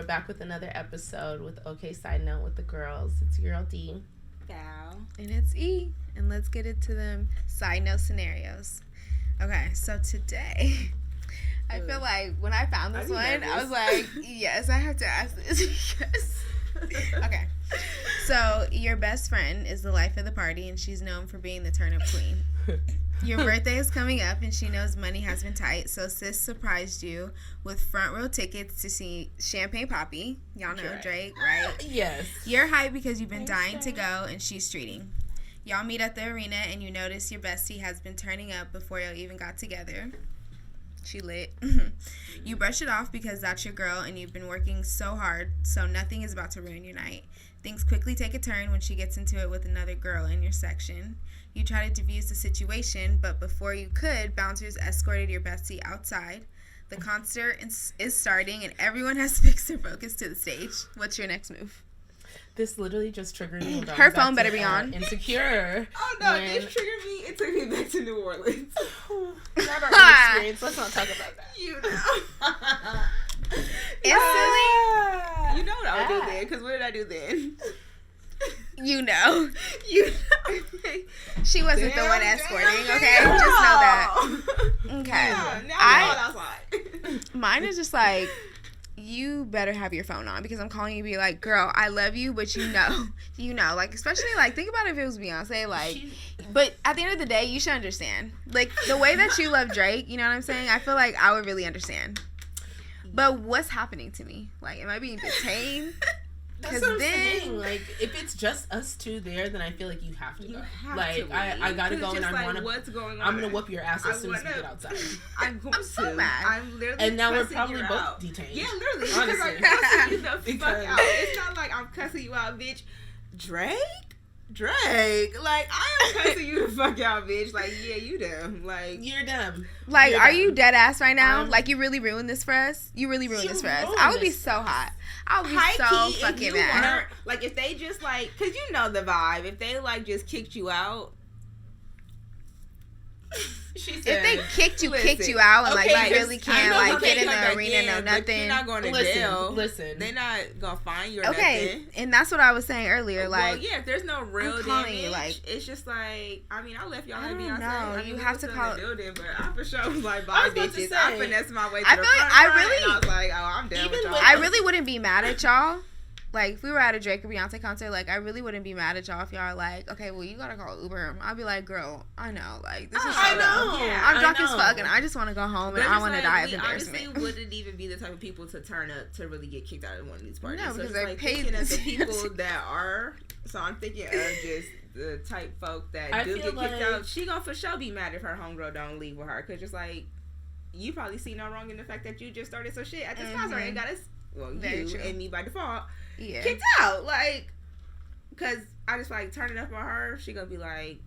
back with another episode with OK Side Note with the girls. It's your girl D. Gal. And it's E. And let's get into them side note scenarios. Okay, so today, I feel like when I found this one, I was like, yes, I have to ask this. Yes. Okay. So, your best friend is the life of the party, and she's known for being the turn-up queen. Your birthday is coming up, and she knows money has been tight, so sis surprised you with front row tickets to see Champagne Poppy. Y'all know Drake, right? Yes. You're hyped because you've been dying to go, and she's treating. Y'all meet at the arena, and you notice your bestie has been turning up before y'all even got together. She lit. You brush it off because that's your girl, and you've been working so hard, so nothing is about to ruin your night. Things quickly take a turn when she gets into it with another girl in your section. You try to defuse the situation, but before you could, bouncers escorted your bestie outside. The concert is starting, and everyone has fixed their focus to the stage. What's your next move? This literally just triggered me. Her phone better be on. Insecure. Oh, no, this triggered me. It took me back to New Orleans. Not our experience. Let's not talk about that. You know. Instantly. You know what I would do then, because what did I do then? You know. You know. She wasn't the one escorting, okay? Just know that. Okay. Yeah, now I'm outside. Mine is just like, you better have your phone on because I'm calling you to be like, girl, I love you, but you know, like, especially, like, think about if it was Beyonce, like, but at the end of the day, you should understand. Like, the way that you love Drake, you know what I'm saying? I feel like I would really understand. But what's happening to me? Like, am I being detained? That's what I'm saying. Like, if it's just us two there, then I feel like you have to go. I gotta go, and I want to. What's going on? I'm gonna whoop your ass as soon as we get outside. I'm so mad. I'm literally. And now we're probably both detained. Yeah, literally. Honestly, because I'm cussing you the fuck out. It's not like I'm cussing you out, bitch. Drake, like, I am cussing you the fuck out, bitch. Like, yeah, you dumb. Like, you're dumb. Like, are you dead ass right now? Like, you really ruined this for us? You really ruined this for us. I would be so hot. I would be so fucking mad. Like, if they just, like, because you know the vibe. If they, like, just kicked you out. She said, if they kicked you out and, like, you really can't, like, get in the arena, no nothing. You're not going to jail. Listen. They're not going to find you or nothing. Nothing. And that's what I was saying earlier. Like, well, yeah, if there's no real damage, you, like, it's just like, I mean, I left y'all at Beyonce. I mean, you have to call the building, but I for sure was like, bye, bitches. I finessed my way to the front, and I was like, oh, I'm done with y'all. I really wouldn't be mad at y'all. Like, if we were at a Drake or Beyonce concert, like, I really wouldn't be mad at y'all if y'all are like, okay, well, you gotta call Uber. I'd be like, girl, I know. Like, this is so dumb. Yeah, I'm drunk as fuck, and I just want to go home, and I want to die of embarrassment. We honestly wouldn't even be the type of people to turn up to really get kicked out of one of these parties. No, because so they like paid the people that are. So I'm thinking of just the type folk that do get kicked out. She gonna for sure be mad if her homegirl don't leave with her, because just like, you probably see no wrong in the fact that you just started some shit at this concert and got us, well, you and me by default, kicked out. Like, because I just like turning up on her, she gonna be like,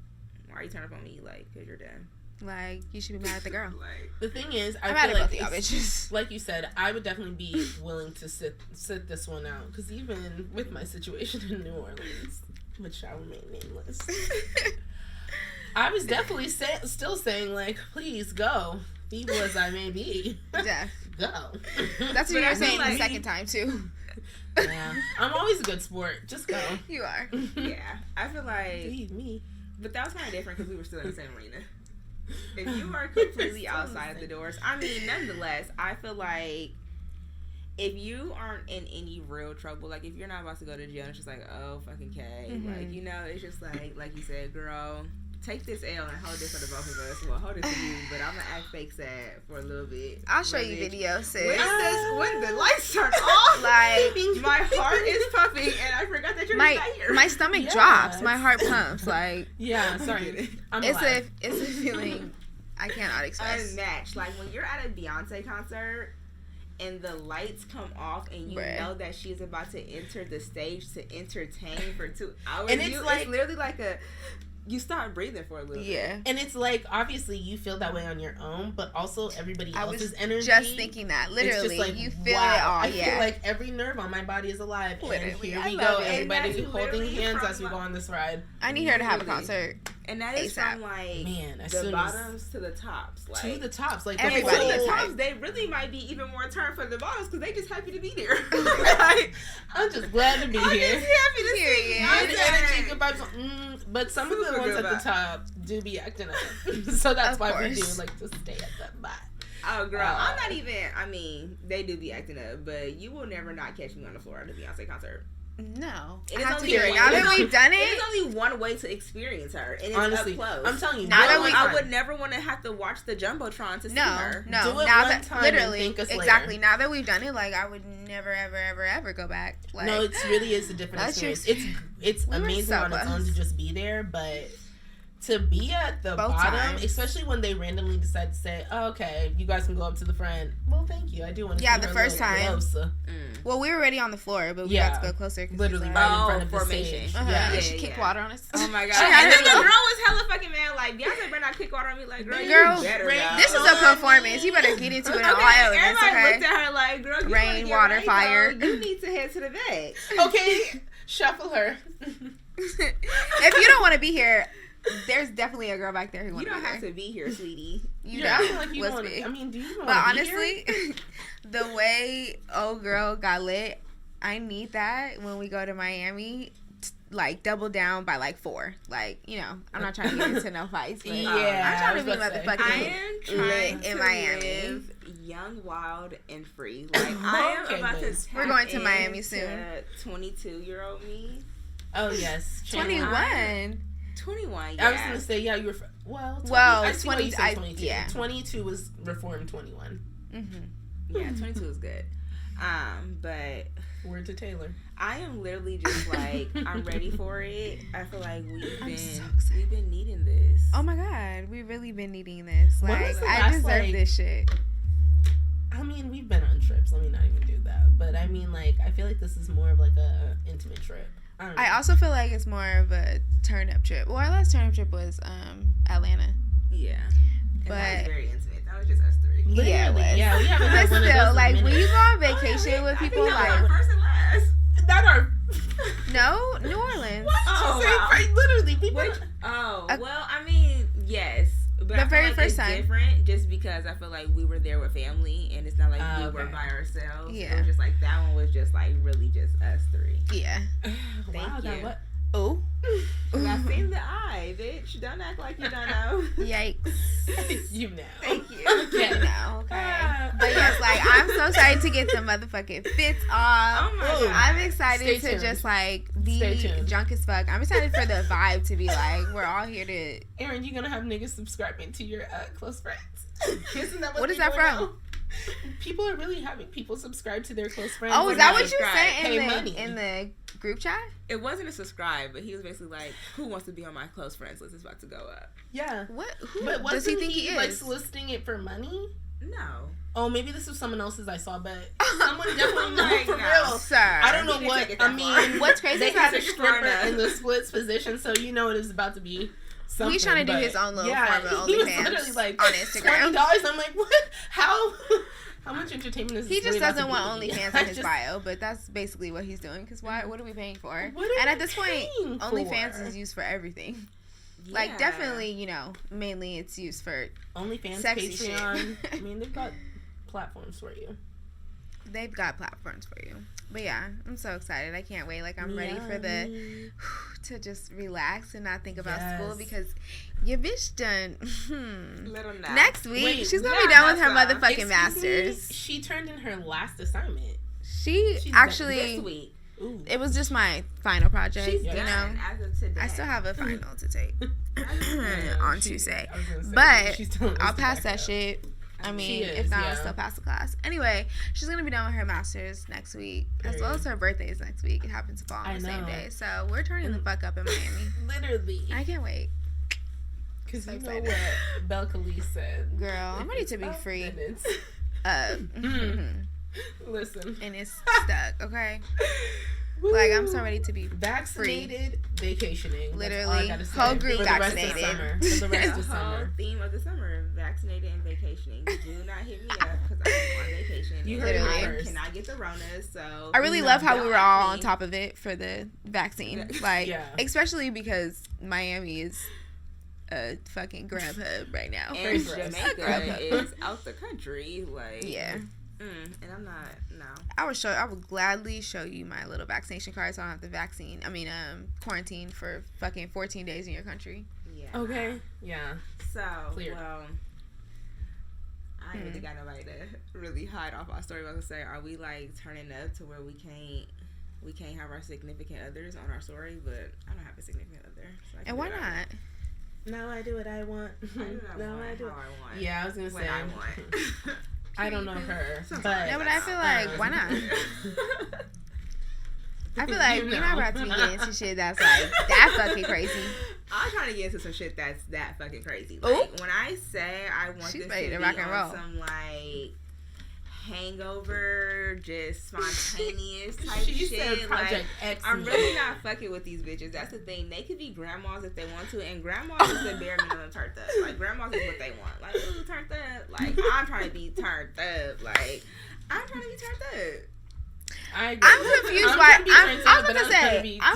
why are you turning up on me? Like, because you're done. Like, you should be mad at the girl. Like, the thing is, I'm feel like y'all bitches. Like you said, I would definitely be willing to sit this one out, because even with my situation in New Orleans, which shall remain nameless, I was definitely still saying, like, please go, evil as I may be. Yeah. Go. That's what you were saying the second time too. Yeah, I'm always a good sport. Just go. You are. Yeah, I feel like me. But that was kind of different because we were still in the same arena. If you are completely outside the doors, I mean, nonetheless, I feel like if you aren't in any real trouble, like if you're not about to go to jail, it's just like, oh, fucking K. Like, you know, it's just like you said, girl, take this L and hold this for the both of us. Well, hold it for you, but I'm gonna act fake sad for a little bit. I'll show you videos, sis. When the lights turn off, like, my heart is pumping, and I forgot that you're not here. My stomach drops. My heart pumps. Like, yeah, sorry. It's a feeling I cannot express. Unmatched. Like when you're at a Beyonce concert and the lights come off and you know that she's about to enter the stage to entertain for 2 hours, and it's literally like you start breathing for a little bit. And it's like, obviously you feel that way on your own, but also everybody else's energy. Just thinking that. Literally, like, you feel it all. I feel like every nerve on my body is alive. Literally. And here we go, everybody holding hands as we go on this ride. I need her to have a concert. And that is ASAP. From like the bottoms to the tops. Like, to the tops. Like everybody. To the tops, they really might be even more turned for the bottoms because they just happy to be there. I'm just glad to be here. Just happy to see you. Good energy, good vibes. But some of the ones at the top do be acting up. So that's why we do like to stay at the bottom. Oh, girl, I'm not even. I mean, they do be acting up, but you will never not catch me on the floor at a Beyonce concert. No, it is now only that we've done it, it's only one way to experience her, and it's honestly, up close. I'm telling you, I would never want to have to watch the jumbotron to see her. No, do it now one that time literally, and think us exactly. later. Now that we've done it, like I would never, ever go back. Like, no, it really is a different experience. It's amazing on its own to just be there, but to be at the bottom, especially when they randomly decide to say, oh, okay, you guys can go up to the front. Well, thank you. I do want to see the first time. Well, we were already on the floor, but we got to go closer. Literally right in front of the stage. Yeah, she kicked water on us. Oh, my God. And then the girl was hella fucking mad. Like, Beyonce better not kick water on me. Like, girl, you better this is a performance. You better get into it in all elements, everybody looked at her like, girl, you rain, water, fire. You need to head to the back. Okay, shuffle her. If you don't want to be here, there's definitely a girl back there who wants to be You don't have to be here, sweetie. You don't. Like you want to. I mean, do you want to? But honestly, the way old girl got lit, I need that when we go to Miami. Like double down by like 4. Like, you know, I'm not trying to get into no fights, but I'm trying to be motherfucking lit in Miami. Live young, wild, and free. Like I am about to. We're going to Miami soon. 22-year-old me. Oh yes, 21. 21. Yeah. I was gonna say you were. Well, 20. 22. Yeah, 22 was reformed 21. Mm-hmm. Yeah, 22 is good. But word to Taylor. I am literally just like I'm ready for it. I feel like we've been needing this. Oh my God, we've really been needing this. Like I deserve this shit. I mean, we've been on trips. Let me not even do that. But I mean, like, I feel like this is more of like a intimate trip. I also feel like it's more of a turn-up trip. Well, our last turn-up trip was Atlanta. Yeah. But that was very intimate. That was just us 3. Literally. Yeah, it was. Yeah, we haven't had one of those like, in a when minute. you go on vacation with people, like... first and last. Not our... No, New Orleans. What? Oh, wow. Right, literally. Well, I mean, yes. But the I very feel like first it's time. different just because I feel like we were there with family and it's not like we were by ourselves. Yeah. It was just like that one was just like really just us 3. Yeah. Thank you. What? Oh. I seen the eye, bitch. Don't act like you don't know. Yikes. You know. Thank you. Okay. You know, okay. But yes, like, I'm so excited to get the motherfucking fits off. Oh my God. I'm excited Stay tuned. Just, like, be drunk as fuck. I'm excited for the vibe to be like, we're all here to... Aaron, you gonna have niggas subscribing to your close friends? Isn't that what is that from? Know? People are really having people subscribe to their close friends. Oh, is that what you said in the group chat? It wasn't a subscribe, but he was basically like, "Who wants to be on my close friends list? It's about to go up." Yeah. What? Who but does he think he is? Like soliciting it for money? No. Oh, maybe this was someone else's I saw, but someone definitely like, for no. real. Sir, I don't know what. I mean, what's crazy they is had a stripper in the splits position, so you know it is about to be. Something, he's trying to do his own little form of he was OnlyFans literally like on Instagram. $20. I'm like, what? How much entertainment is this? He just doesn't want OnlyFans in his bio, but that's basically what he's doing. Because why? What are we paying for? And at this point, OnlyFans is used for everything. Yeah. Like, definitely, you know, mainly it's used for OnlyFans, sexy Patreon. shit. I mean, they've got platforms for you. They've got platforms for you. But yeah, I'm so excited. I can't wait. Like, I'm ready for to just relax and not think about school because your bitch done. Next week, she's going to be done with her motherfucking master's. She turned in her last assignment. She's actually. This week. Ooh. It was just my final project. She's you done know, as of today. I still have a final to take on Tuesday, say, but I'll pass that shit. I mean, if not, I'll still pass the class. Anyway, she's going to be done with her master's next week, as well as her birthday is next week. It happens to fall on the same day. So we're turning the fuck up in Miami. Literally. I can't wait. Because you know what Belle Khalees said. Girl, I'm ready to be free. Listen. And it's stuck, okay? Woo. Like, I'm so ready to be vaccinated, vacationing. Literally, whole group vaccinated. For the rest of summer. The whole theme of the summer, vaccinated and vacationing. Do not hit me up because I'm on vacation. You heard it first. Cannot get the Rona, so. I really love how we were all on top of it for the vaccine. Like, especially because Miami is a fucking grab hub right now. And Jamaica is out the country. Like, yeah. And I'm not. No. I would gladly show you my little vaccination card, so I don't have to quarantine for fucking 14 days in your country. Yeah. Okay. Yeah. So, Clear. well, I ain't really got nobody to really hide off our story. I was gonna say, are we like turning up to where we can't have our significant others on our story? But I don't have a significant other. So and why not? No, I do what I want. I do what I want. Yeah, I was gonna say. I want. I don't know her, but no, but I feel like why not? I feel like we're not about to be getting into shit that's like that fucking crazy. I'm trying to get into some shit that's that fucking crazy. Like, when I say I want this to be rock and roll. On some like hangover, just spontaneous type she shit. Said Project like, X. I'm really not fucking with these bitches. That's the thing. They could be grandmas if they want to, and grandmas is the bare minimum turned up. Like, grandmas is what they want. Like, ooh, turned up. Like, I'm trying to be turned up. Like, I'm trying to be turned up. I'm confused I'm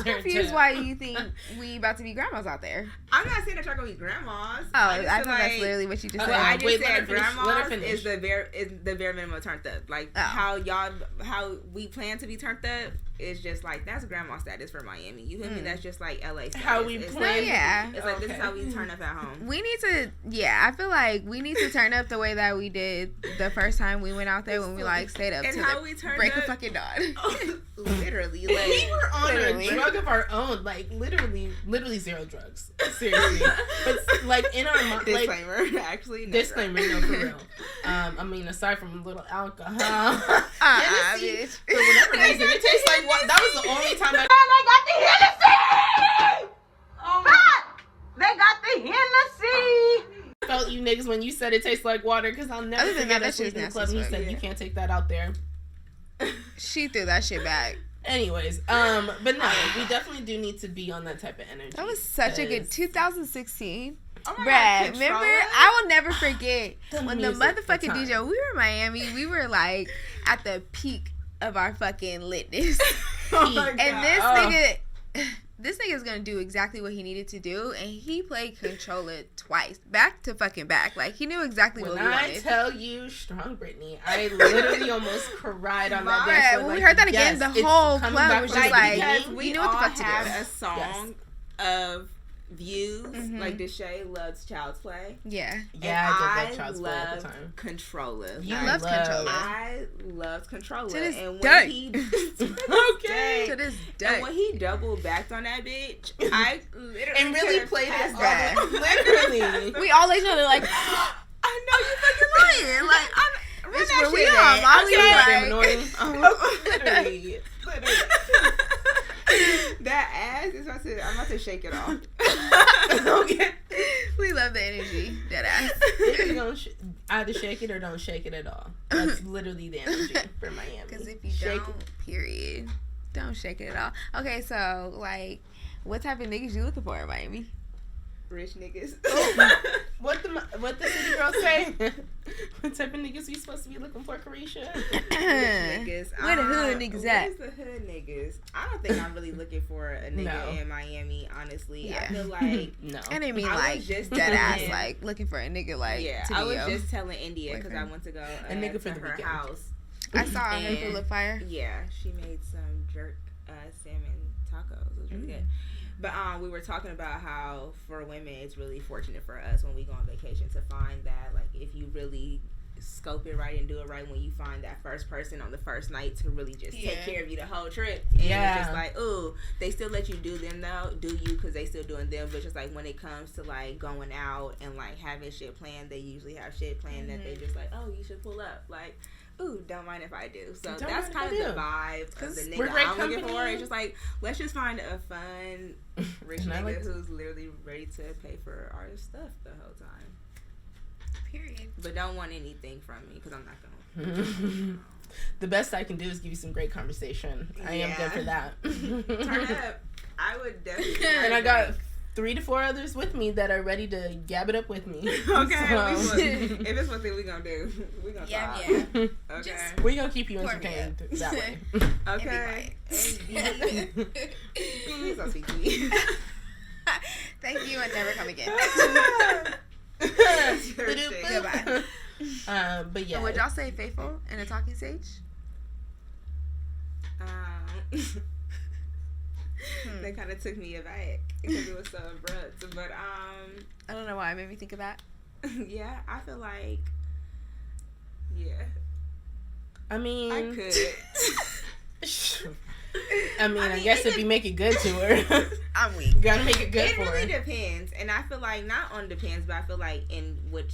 confused why you think we about to be grandmas out there. I'm not saying that y'all gonna be grandmas. I think that's literally what you just said. I just said grandmas is the bare minimum turned up. Like how we plan to be turned up is just like that's grandma status for Miami. You feel me? That's just like LA status. How we plan. It's like this is how we turn up at home. We need to I feel like we need to turn up the way that we did the first time we went out there when we like stayed up and to how we turned break up, of fucking dawn. Literally, like we were on a drug of our own, like literally zero drugs. Seriously, but like in our mind, disclaimer, like, actually, no disclaimer, no, for real. I mean, aside from a little alcohol, bitch. For whatever reason, it tastes like what? That was the only time I. They got the Hennessy. Oh, fuck! They got the Hennessy. Felt you niggas when you said it tastes like water, because I'll never forget that shit in the club. And you said you can't take that out there. She threw that shit back. Anyways, but no, we definitely do need to be on that type of energy. That was such a good 2016. Oh Bruh, God, remember? I will never forget when the motherfucking the DJ. We were in Miami. We were like at the peak of our fucking litness. This nigga is gonna do exactly what he needed to do, and he played controller twice, back to fucking back. Like he knew exactly what we wanted. When I tell you, strong Britney, I literally almost cried on that dance. When we heard that again, the whole club was just like, we know what the fuck to do. Had a song of views, like Deshae loves Child's Play. Yeah, I did love Child's Play at the time. Controller. You loved Controller. I loved Controller. To this and when day. he To this day. And when he doubled backed on that bitch, I literally and really played it bad. Literally. We all each other like, I know you fucking lying. Like I'm bitch, where we are. Literally. That ass is I'm about to shake it off. Okay. We love the energy. That ass. Either shake it or don't shake it at all. That's literally the energy for Miami. Because if you don't, don't shake it at all. Okay, so like, what type of niggas you looking for in Miami? Rich niggas. What the city girls say? What type of niggas we supposed to be looking for, Carisha? Rich niggas. Where the hood niggas at? Where's the hood niggas? I don't think I'm really looking for a nigga in Miami, honestly. Yeah. I feel like no. I didn't mean like just dead ass like looking for a nigga like to I be was just telling India because I went to go a nigga for to the her weekend. house. I saw her full of fire. Yeah, she made some jerk salmon tacos. It was really good. But we were talking about how for women it's really fortunate for us when we go on vacation to find that like if you really scope it right and do it right when you find that first person on the first night to really just take care of you the whole trip. And it's just like, ooh, they still let you do them though, do you because they still doing them. But just like when it comes to like going out and like having shit planned, they usually have shit planned that they just like, oh, you should pull up. Like, ooh, don't mind if I do. So that's kind of the vibe of the nigga I'm looking for. It's just like, let's just find a fun, rich nigga who's literally ready to pay for our stuff the whole time. Period. But don't want anything from me because I'm not going. The best I can do is give you some great conversation. I am good for that. Turn up. I would definitely. And I got 3 to 4 others with me that are ready to gab it up with me. Okay. So, if it's one thing we gonna do, we gonna talk. Yeah. Okay. We gonna keep you entertained that way. Okay. Please don't speak to me. Thank you and never come again. Goodbye. But yeah. And would y'all say faithful in a talking stage? That kind of took me aback because it was so abrupt. But I don't know why it made me think of that. Yeah, I feel like, yeah. I mean, I could. I guess if you make it good to her, I'm weak. Gotta make it good for her. It really depends, and I feel like not on depends, but I feel like in which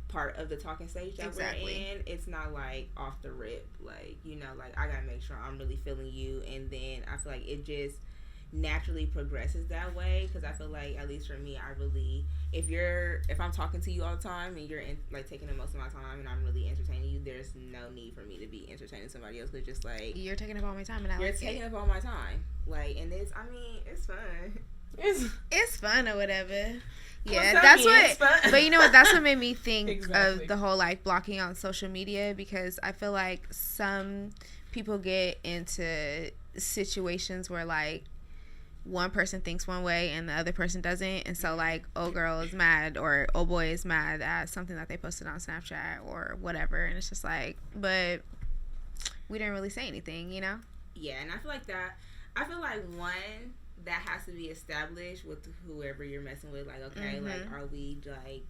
part of the talking stage that we're in, it's not like off the rip, like, you know, like I gotta make sure I'm really feeling you, and then I feel like it just naturally progresses that way, because I feel like, at least for me, I really, if I'm talking to you all the time and you're like taking the most of my time and I'm really entertaining you, there's no need for me to be entertaining somebody else, because just like you're taking up all my time, and you're taking up all my time, like, and it's fun. It's fun or whatever. Yeah, that's what. But you know what? That's what made me think of the whole like blocking on social media, because I feel like some people get into situations where like one person thinks one way and the other person doesn't, and so like old girl is mad or old boy is mad at something that they posted on Snapchat or whatever, and it's just like, but we didn't really say anything, you know? Yeah, and I feel like one, that has to be established with whoever you're messing with. Like, okay, like, are we like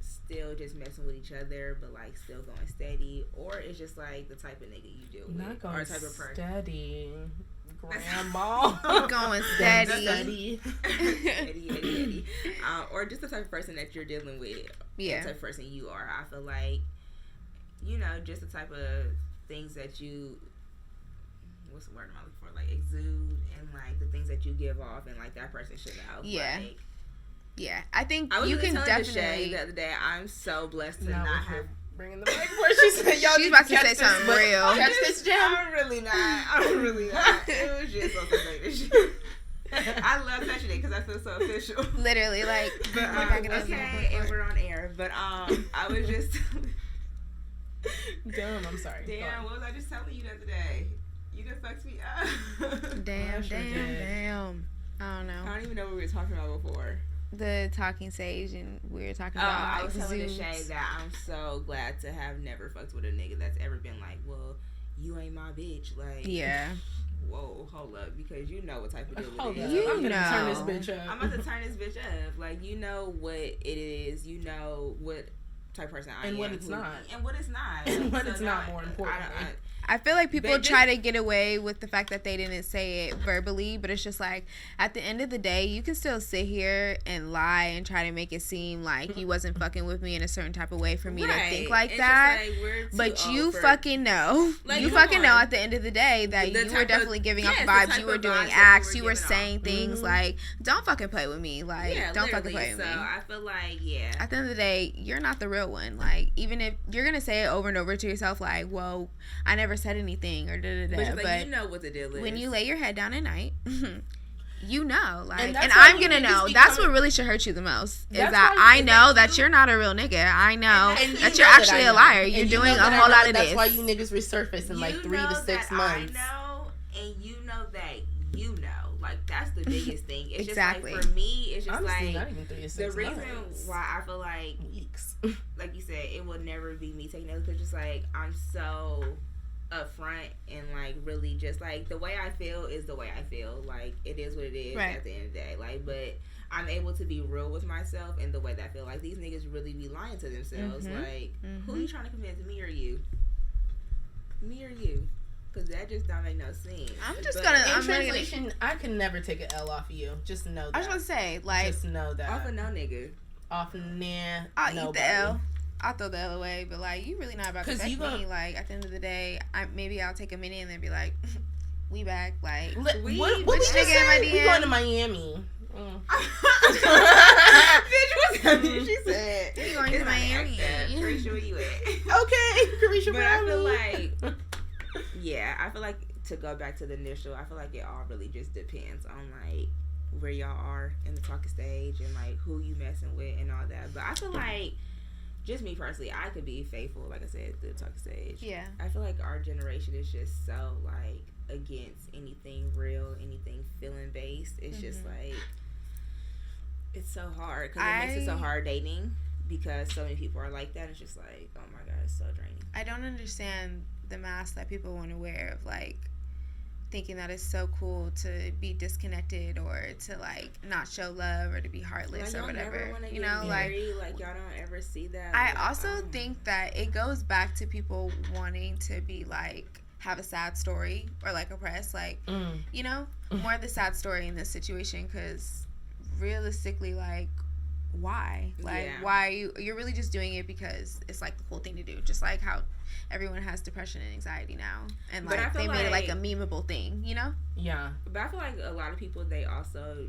still just messing with each other, but like still going steady, or it's just like the type of nigga you deal with, not going or type of person. Steady, grandma, going steady, steady. Or just the type of person that you're dealing with. Yeah, the type of person you are. I feel like, you know, just the type of things that you, what's the word I'm looking for, like exude, and like the things that you give off, and like that person should know. Yeah. Like, yeah, I think I was you can definitely. Shay the other day, I'm so blessed to not have. Bringing the mic where she said, y'all she's about to say something real. Catch this gem. I'm really not. It was just something shit. I love touching it because I feel so official. Literally, like. But, okay, and we're on air. But I was just. Damn, I'm sorry. Damn, what was I just telling you the other day? You just fucked me up. Damn. I don't know. I don't even know what we were talking about before. The talking stage, and we were talking about. I was telling Shay that I'm so glad to have never fucked with a nigga that's ever been like, well, you ain't my bitch. Like, yeah. Whoa, hold up, because you know what type of deal it is. I'm gonna turn this bitch up. I'm about to turn this bitch up. Like, you know what it is. You know what type of person I am. And what it's not. And what it's not. And what it's not, more important. I feel like people try to get away with the fact that they didn't say it verbally, but it's just like, at the end of the day, you can still sit here and lie and try to make it seem like you wasn't fucking with me in a certain type of way for me to think like that. Like, but you fucking know. Like, you fucking know at the end of the day that you were definitely giving off vibes. You were doing acts. You were saying things like, don't fucking play with me. Like, don't fucking play with me. So I feel like, yeah. At the end of the day, you're not the real one. Like, even if you're going to say it over and over to yourself, like, well, I never said anything or but like, you know what the deal is. When you lay your head down at night, you know, like, and I'm gonna know. That's what really should hurt you the most. Is that I know that you're not a real nigga. I know that you're actually a liar. You're doing a whole lot of this. That's why you niggas resurface in like 3 to 6 months. I know, and you know that you know. Like, that's the biggest thing. It's exactly. Just like, for me, it's just honestly, like, not even 3 to 6 the reason months. why I feel like weeks, like you said, it will never be me taking it, because just like, I'm so upfront and like really just like the way I feel is the way I feel. Like, it is what it is at the end of the day. Like, but I'm able to be real with myself and the way that I feel. Like, these niggas really be lying to themselves. Like, who are you trying to convince, me or you? Me or you? Because that just don't make no sense. In translation, I can never take an L off of you. Just know that. I was gonna say, like, just know that. Off of no nigga. Off of nah. I'll eat the L. I'll throw the L away, but like, you really not about to affect me. Like, at the end of the day, maybe I'll take a minute and then be like, we back. Like, what we just said? We going to Miami. Bitch, what's that? She said we going to Miami. Carisha, where you at? Okay, Carisha, but I feel like, yeah, I feel like, to go back to the initial, I feel like it all really just depends on like where y'all are in the talking stage and like who you messing with and all that. But I feel like, just me personally, I could be faithful, like I said, through the talking stage. Yeah. I feel like our generation is just so like against anything real, anything feeling based. It's just like, it's so hard because it makes it so hard dating. because so many people are like that. It's just like, oh my god, it's so draining. I don't understand the mask that people want to wear of like thinking that it's so cool to be disconnected or to like not show love or to be heartless or whatever. You know, like y'all don't ever see that. I also think that it goes back to people wanting to be like have a sad story or like oppressed, like you know, more of the sad story in this situation, because realistically, like, why? Like, why you're really just doing it because it's like the cool thing to do, just like how everyone has depression and anxiety now, and like they made it like a memeable thing, you know? Yeah. But I feel like a lot of people, they also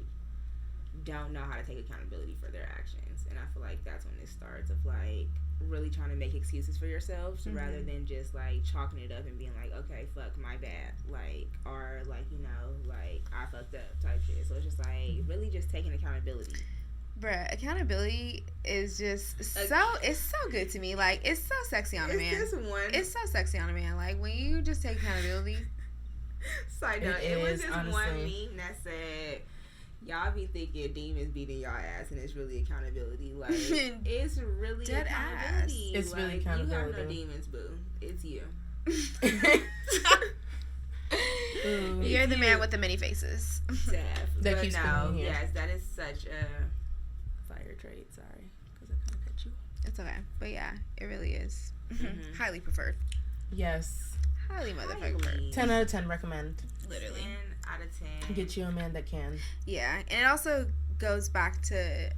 don't know how to take accountability for their actions, and I feel like that's when it starts of like really trying to make excuses for yourselves rather than just like chalking it up and being like, okay, fuck, my bad, like, or like, you know, like I fucked up type shit. So it's just like really just taking accountability. Bruh, accountability is just it's so good to me. Like, it's so sexy on a man. It's so sexy on a man. Like, when you just take accountability. Side note, it was this honestly one meme that said, y'all be thinking demons beating y'all ass and it's really accountability. Like, it's really dead accountability. Ass. It's like, really accountability. You have no demons, boo. It's you. You're the man with the many faces. That keeps coming here. Yes, that is such a fire trait. Sorry, because I kind of cut you. It's okay, but yeah, it really is. Highly preferred. Yes. Highly motherfucking 10 out of 10 recommend. Literally. 10 out of 10. Get you a man that can. Yeah, and it also goes back to,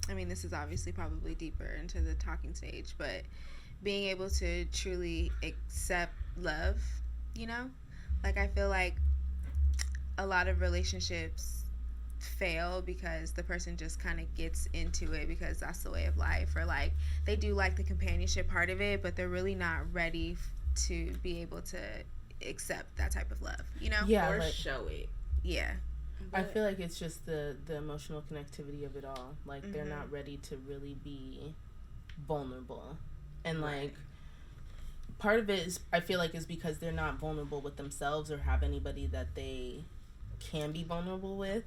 I mean, this is obviously probably deeper into the talking stage, but being able to truly accept love, you know? Like, I feel like a lot of relationships fail because the person just kind of gets into it because that's the way of life, or like they do like the companionship part of it, but they're really not ready to be able to accept that type of love, you know? Yeah, or show it. Yeah. But I feel like it's just the emotional connectivity of it all. Like, they're not ready to really be vulnerable. And, like, part of it is, I feel like, is because they're not vulnerable with themselves or have anybody that they can be vulnerable with.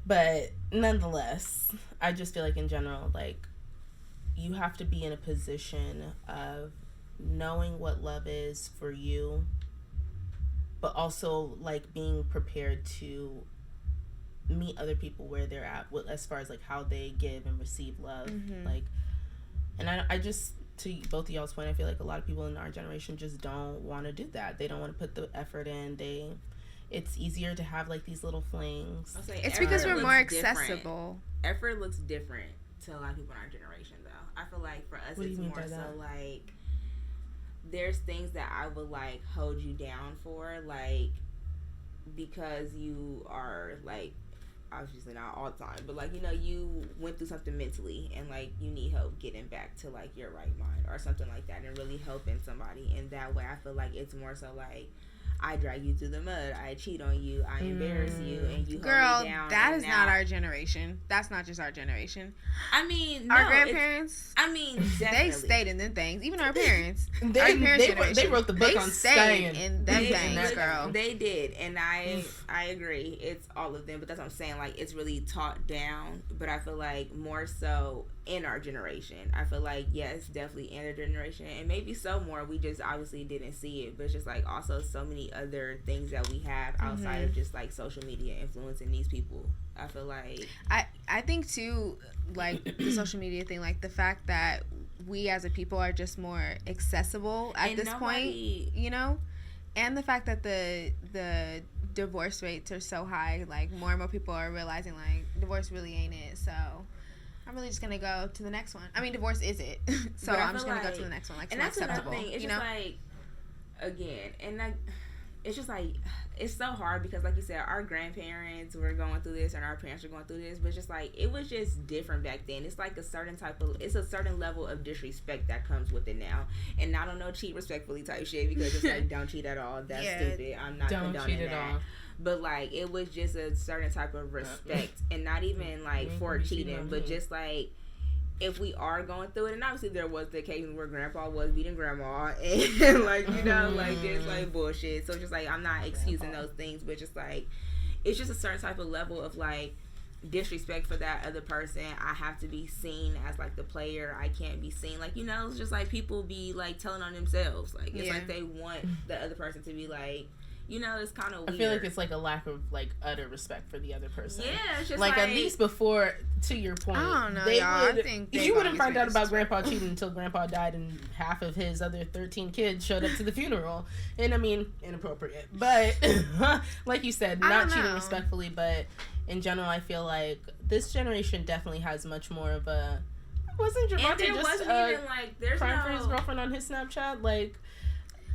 But nonetheless, I just feel like in general, like, you have to be in a position of knowing what love is for you, but also like being prepared to meet other people where they're at as far as like how they give and receive love. Like, and I just, to both of y'all's point, I feel like a lot of people in our generation just don't want to do that. They don't want to put the effort in. It's easier to have like these little flings. It's because we're more accessible. Effort looks different to a lot of people in our generation, though. I feel like for us, it's more so like there's things that I would like hold you down for, like, because you are like, obviously not all the time, but like, you know, you went through something mentally and like you need help getting back to like your right mind or something like that, and really helping somebody in that way. I feel like it's more so like, I drag you through the mud, I cheat on you, I embarrass you, and you hold me down. That is not our generation. That's not just our generation. I mean, our grandparents. I mean, they stayed in them things. Even our parents. They wrote the book on staying in them things, girl. They did, and I agree. It's all of them, but that's what I'm saying. Like, it's really taught down, but I feel like more so in our generation. I feel like, yes, definitely in our generation, and maybe so more. We just obviously didn't see it, but it's just like also so many other things that we have outside of just like social media influencing these people. I feel like I think too, like the social media thing, like the fact that we as a people are just more accessible at this point, you know, and the fact that the divorce rates are so high, like more and more people are realizing like divorce really ain't it, so I'm really just gonna go to the next one. I mean, divorce is it, so I'm just gonna go to the next one. Like, and that's acceptable. Another thing. It's you just know? like, again, and like, it's just like, it's so hard because like you said, our grandparents were going through this and our parents were going through this, but it's just like, it was just different back then. It's like it's a certain level of disrespect that comes with it now, and I don't know, cheat respectfully type shit, because it's like, don't cheat at all. That's stupid. I'm not condoning that. All. But like, it was just a certain type of respect, and not even like for cheating, but just like, if we are going through it, and obviously there was the occasion where grandpa was beating grandma, and like, you know, like there's like bullshit. So just like, I'm not excusing those things, but just like, it's just a certain type of level of like disrespect for that other person. I have to be seen as like the player. I can't be seen like, you know, it's just like people be like telling on themselves. Like it's like they want the other person to be like, you know, it's kind of weird. I feel like it's like a lack of like utter respect for the other person. Yeah, it's just like at least before, to your point, I don't know, y'all. I think you wouldn't find out about Grandpa cheating until Grandpa died and half of his other 13 kids showed up to the funeral. And I mean, inappropriate, but like you said, not cheating respectfully, but in general, I feel like this generation definitely has much more of a. Wasn't Javante just even like there's crying for his girlfriend on his Snapchat? Like,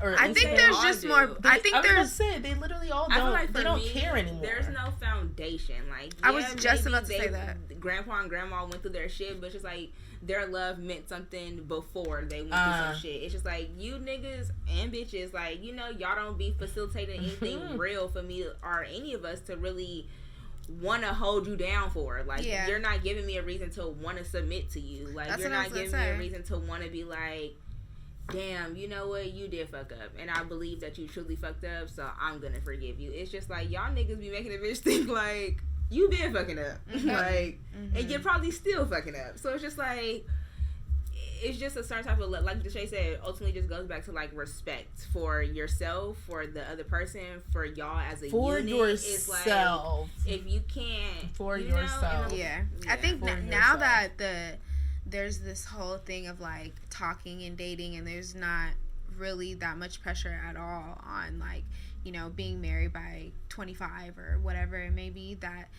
or I think there's just more. I think there's. They literally all don't. Like they don't care anymore. There's no foundation. Like I was just about to say that. Grandpa and Grandma went through their shit, but it's just like their love meant something before they went through some shit. It's just like you niggas and bitches, like, you know, y'all don't be facilitating anything real for me or any of us to really want to hold you down for. Like, you're not giving me a reason to want to submit to you. Like, you're not giving me a reason to want to be like, damn, you know what, you did fuck up, and I believe that you truly fucked up, so I'm gonna forgive you. It's just like y'all niggas be making a bitch think like you been fucking up, like, and you're probably still fucking up. So it's just like, it's just a certain type of, like Deshae said, ultimately just goes back to like respect for yourself, for the other person, for y'all as a for unit. Yourself. It's like, if you can't for yourself. I think now that there's this whole thing of like talking and dating, and there's not really that much pressure at all on like, you know, being married by 25 or whatever it may be, that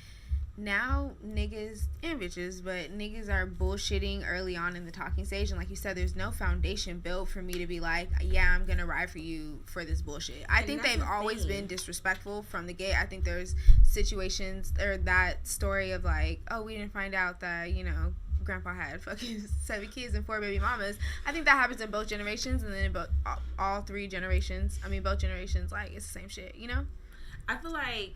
now niggas and bitches, but niggas are bullshitting early on in the talking stage. And like you said, there's no foundation built for me to be like, yeah, I'm gonna ride for you for this bullshit. I think they've always been disrespectful from the gate. I think there's situations, or that story of like, oh, we didn't find out that, you know, Grandpa had fucking 7 kids and 4 baby mamas. I think that happens in both generations, and then in both all 3 generations. I mean, both generations, like, it's the same shit, you know? I feel like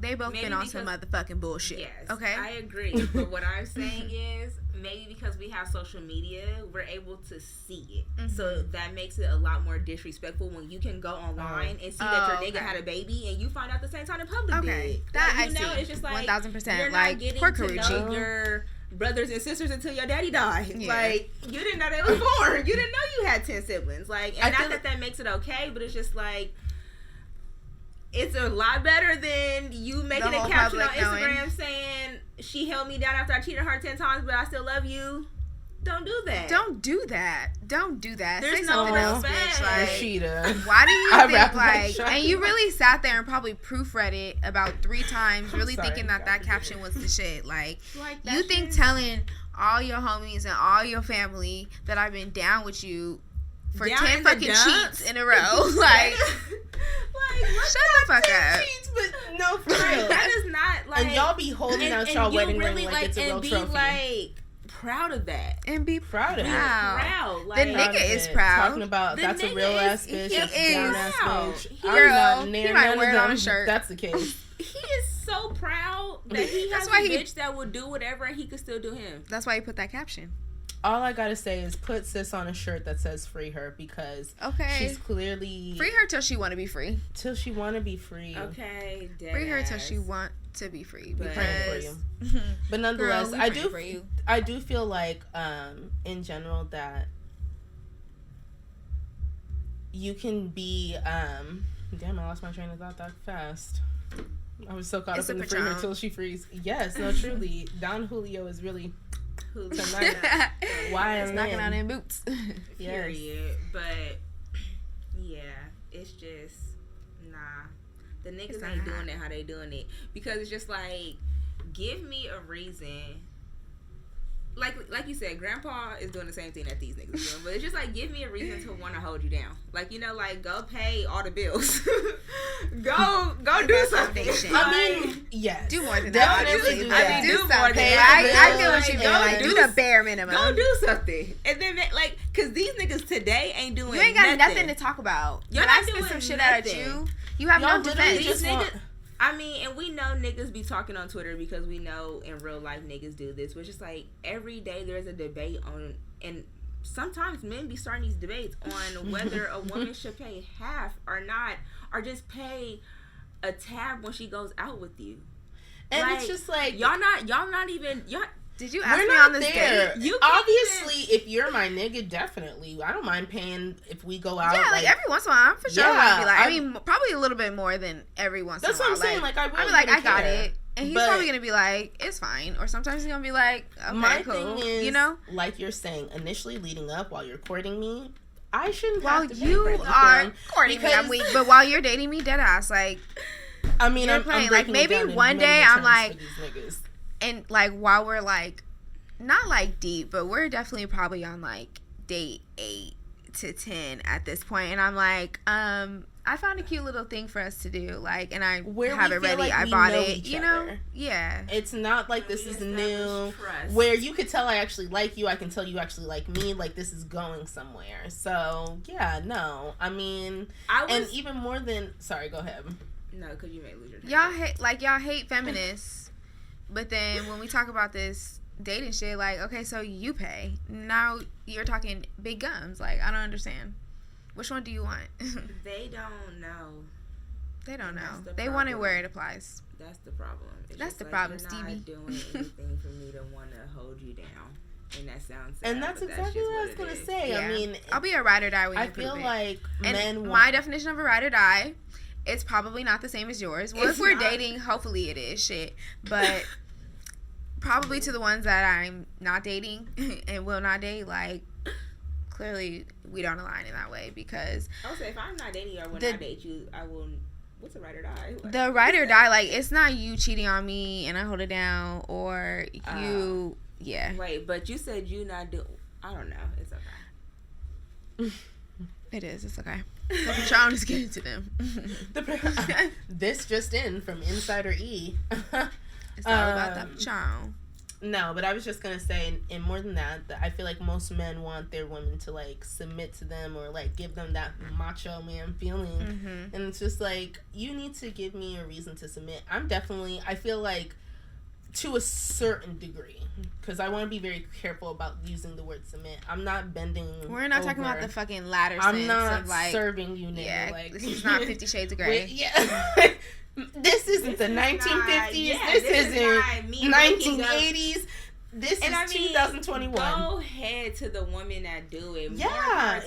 they both been on some motherfucking bullshit. Yes, okay, I agree. But what I'm saying is, maybe because we have social media, we're able to see it. So that makes it a lot more disrespectful when you can go online and see that your nigga had a baby, and you find out the same time the public did. That like, I see. It's just like 1000%. You're like, not getting poor to know your brothers and sisters until your daddy died. Like, you didn't know they was born. You didn't know you had 10 siblings. Like, and not that makes it okay, but it's just like, it's a lot better than you making a caption on Instagram saying, she held me down after I cheated her 10 times, but I still love you. Don't do that. Don't do that. Don't do that. There's Say no something else, respect. bitch. Like, Rashida. why do you think, like, and you really sat there and probably proofread it about 3 times, really thinking that caption was the shit. Like you think telling all your homies and all your family that I've been down with you for 10 fucking cheats in a row. Like shut the fuck up. Cheats, but no, for real. That is not like. And y'all be holding out y'all wedding ring like it's a real trophy. Like, proud of that. And be proud of it. Proud. Like, the nigga is proud. Talking about that's a real ass bitch. He that's a down ass bitch. Girl, he might wear it on a shirt. That's the case. He is so proud that he has a bitch that will do whatever and he could still do him. That's why he put that caption. All I gotta say is put sis on a shirt that says free her, because she's clearly free her till she want to be free. Till she want to be free. Okay, free her till she want to be free. But, for you. But nonetheless, girl, I do feel like in general that you can be damn, I lost my train of thought that fast. I was so caught up in the free her till she frees. Yes, no, truly, Don Julio is really tonight. Why I'm knocking on them boots. Period. But yeah, it's just the niggas ain't doing it how they doing it, because it's just like, give me a reason. Like you said, Grandpa is doing the same thing that these niggas doing, but it's just like, give me a reason to want to hold you down. Like, you know, like, go pay all the bills. go do something. I mean, yes, do more than that. Definitely do that. Do something. I feel what you mean. Like, do the bare minimum. Go do something, and then like, cause these niggas today ain't doing. You ain't got nothing to talk about. You're not doing doing some shit out at you. You have no defense. These niggas. I mean, and we know niggas be talking on Twitter because we know in real life niggas do this, which is like every day there's a debate on, and sometimes men be starting these debates on whether a woman should pay half or not, or just pay a tab when she goes out with you. And like, it's just like y'all not even. Did you ask me on this date? You obviously, if you're my nigga, definitely. I don't mind paying if we go out. Yeah, like every once in a while, I'm for sure gonna be like. I mean, probably a little bit more than every once in a while. That's what I'm saying. Like I be like, I got it. And he's probably gonna be like, it's fine. Or sometimes he's gonna be like, okay, my cool. Thing is, you know? Like you're saying, initially leading up while you're courting me, I shouldn't while have to you are courting me, I'm weak. But while you're dating me, dead ass, like, I mean, I'm like maybe one day I'm like, and like while we're like, not like deep, but we're definitely probably on like date 8 to 10 at this point, and I'm like, I found a cute little thing for us to do, like, and I have it ready. Like I bought it, you know. Yeah, it's not like this is new. Where you could tell I actually like you, I can tell you actually like me. Like this is going somewhere. So yeah, no, I mean, and even more than. Sorry, go ahead. No, because you may lose your. Y'all hate feminists, but then when we talk about this dating shit, like, okay, so you pay. Now you're talking big gums. Like, I don't understand. Which one do you want? They don't know. They don't know. They want it where it applies. That's the problem. That's the problem, you're Stevie. Not doing anything for me to want to hold you down, and that sounds sad. And that's exactly what I was gonna say. Yeah. I mean, I'll be a ride or die when you I feel it. Like men. My definition of a ride or die, it's probably not the same as yours. Well, if we're dating, hopefully it is shit, but. Probably to the ones that I'm not dating and will not date, like, clearly we don't align in that way because... I would say if I'm not dating you or will not date you, I will... What's a ride or die? Like, the ride or die, like, it's not you cheating on me and I hold it down or you... yeah. Wait, but you said you not do... I don't know. It's okay. It is. It's okay. The Patron is getting to them. This just in from Insider E. It's all about that Patron. No, but I was just gonna say, and more than that, I feel like most men want their women to like submit to them or like give them that macho man feeling, and it's just like you need to give me a reason to submit. I feel like to a certain degree, because I want to be very careful about using the word submit. I'm not bending. We're not talking about the fucking ladder. I'm not of like, serving you, nigga. Yeah, like this is not 50 Shades of Grey. Yeah. This isn't the 1950s. This isn't 1980s. This is 2021. Go ahead to the women that do it. Yeah,